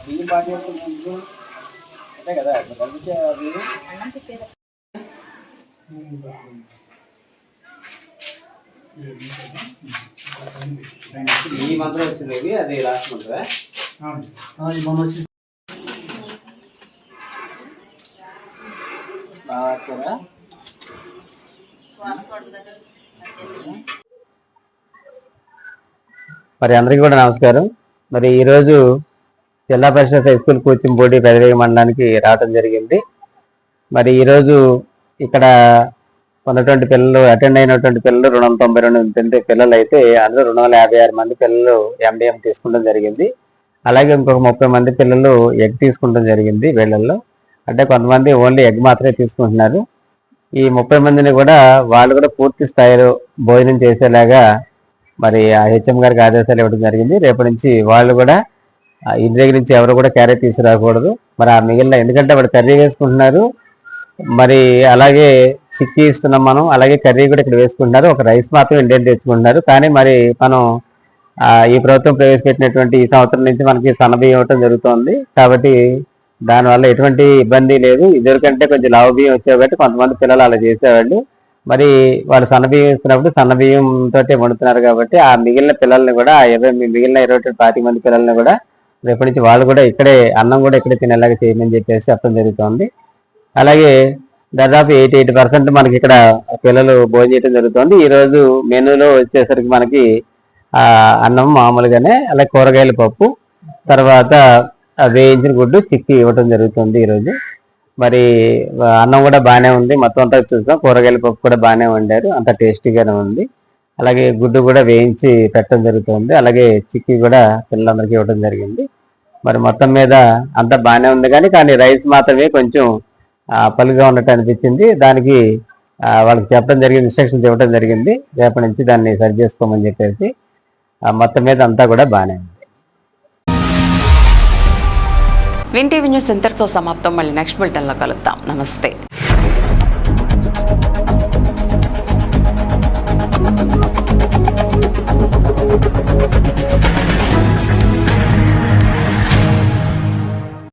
బియ్యం పాటి ముందు అంతే కదా కలిపించే ఈ మంత్రం వచ్చింది అది లాస్ట్ మంత్రం వచ్చి మరి అందరికీ కూడా నమస్కారం. మరి ఈరోజు జిల్లా పరిషత్ హై స్కూల్ కూచింపూడి పెదవేగి మండలానికి రావడం జరిగింది. మరి ఈరోజు ఇక్కడ ఉన్నటువంటి పిల్లలు అటెండ్ అయినటువంటి పిల్లలు 292 పిల్లలు అయితే అందులో 256 మంది పిల్లలు MDM తీసుకోవడం జరిగింది. అలాగే ఇంకొక 30 మంది పిల్లలు ఎగ్ తీసుకోవడం జరిగింది. వీళ్ళల్లో అంటే కొంతమంది ఓన్లీ ఎగ్ మాత్రమే తీసుకుంటున్నారు. ఈ 30 మందిని కూడా వాళ్ళు కూడా పూర్తి స్థాయిలో భోజనం చేసేలాగా మరి ఆ హెచ్ఎం గారికి ఆదేశాలు ఇవ్వడం జరిగింది. రేపటి నుంచి వాళ్ళు కూడా ఇంటి దగ్గర నుంచి ఎవరు కూడా క్యారెట్ తీసుకురాకూడదు. మరి ఆ మిగిలిన ఎందుకంటే వాడు కర్రీ వేసుకుంటున్నారు, మరి అలాగే చిక్కీ ఇస్తున్నాం మనం, అలాగే కర్రీ కూడా ఇక్కడ వేసుకుంటున్నారు. ఒక రైస్ మాత్రం ఇండియన్ తెచ్చుకుంటున్నారు. కానీ మరి మనం ఈ ప్రభుత్వం ప్రవేశపెట్టినటువంటి ఈ సంవత్సరం నుంచి మనకి సన్నబియ్యం ఇవ్వటం జరుగుతుంది. కాబట్టి దానివల్ల ఎటువంటి ఇబ్బంది లేదు. ఇదివరకంటే కొంచెం లావు బియ్యం వచ్చాయి కాబట్టి కొంతమంది పిల్లలు అలా చేసేవాళ్ళు. మరి వాళ్ళు సన్నబియ్యం ఇస్తున్నప్పుడు సన్నబియ్యం తోటే వండుతున్నారు కాబట్టి ఆ మిగిలిన పిల్లల్ని కూడా మిగిలిన 25 మంది పిల్లల్ని కూడా రేపటి నుంచి వాళ్ళు కూడా ఇక్కడే అన్నం కూడా ఇక్కడే తినేలాగా చేయమని చెప్పేసి చెప్పడం జరుగుతుంది. అలాగే దాదాపు 88% మనకి ఇక్కడ పిల్లలు భోజనం చేయడం జరుగుతుంది. ఈరోజు మెనూలో వచ్చేసరికి మనకి అన్నం మామూలుగానే, అలాగే కూరగాయల పప్పు, తర్వాత వేయించిన గుడ్డు చిక్కి ఇవ్వటం జరుగుతుంది ఈరోజు. మరి అన్నం కూడా బాగానే ఉంది, మొత్తం అంతా చూసాం. కూరగాయల పప్పు కూడా బాగానే వండారు, అంత టేస్టీగానే ఉంది. అలాగే గుడ్డు కూడా వేయించి పెట్టడం జరుగుతుంది. అలాగే చిక్కీ కూడా పిల్లలందరికీ ఇవ్వడం జరిగింది. మరి మొత్తం మీద అంతా బాగానే ఉంది కానీ రైస్ మాత్రమే కొంచెం పలుగా ఉన్నట్టు అనిపించింది. దానికి వాళ్ళకి చెప్పడం జరిగింది, ఇన్స్ట్రక్షన్స్ ఇవ్వడం జరిగింది. రేపటి నుంచి దాన్ని సరి చేసుకోమని చెప్పేసి మొత్తం మీద అంతా కూడా బాగానే ఉంది. విన్ టీవీ న్యూస్ ఇంతటితో సమాప్తం. మళ్ళీ నెక్స్ట్ బులెటిన్లో కలుద్దాం. నమస్తే.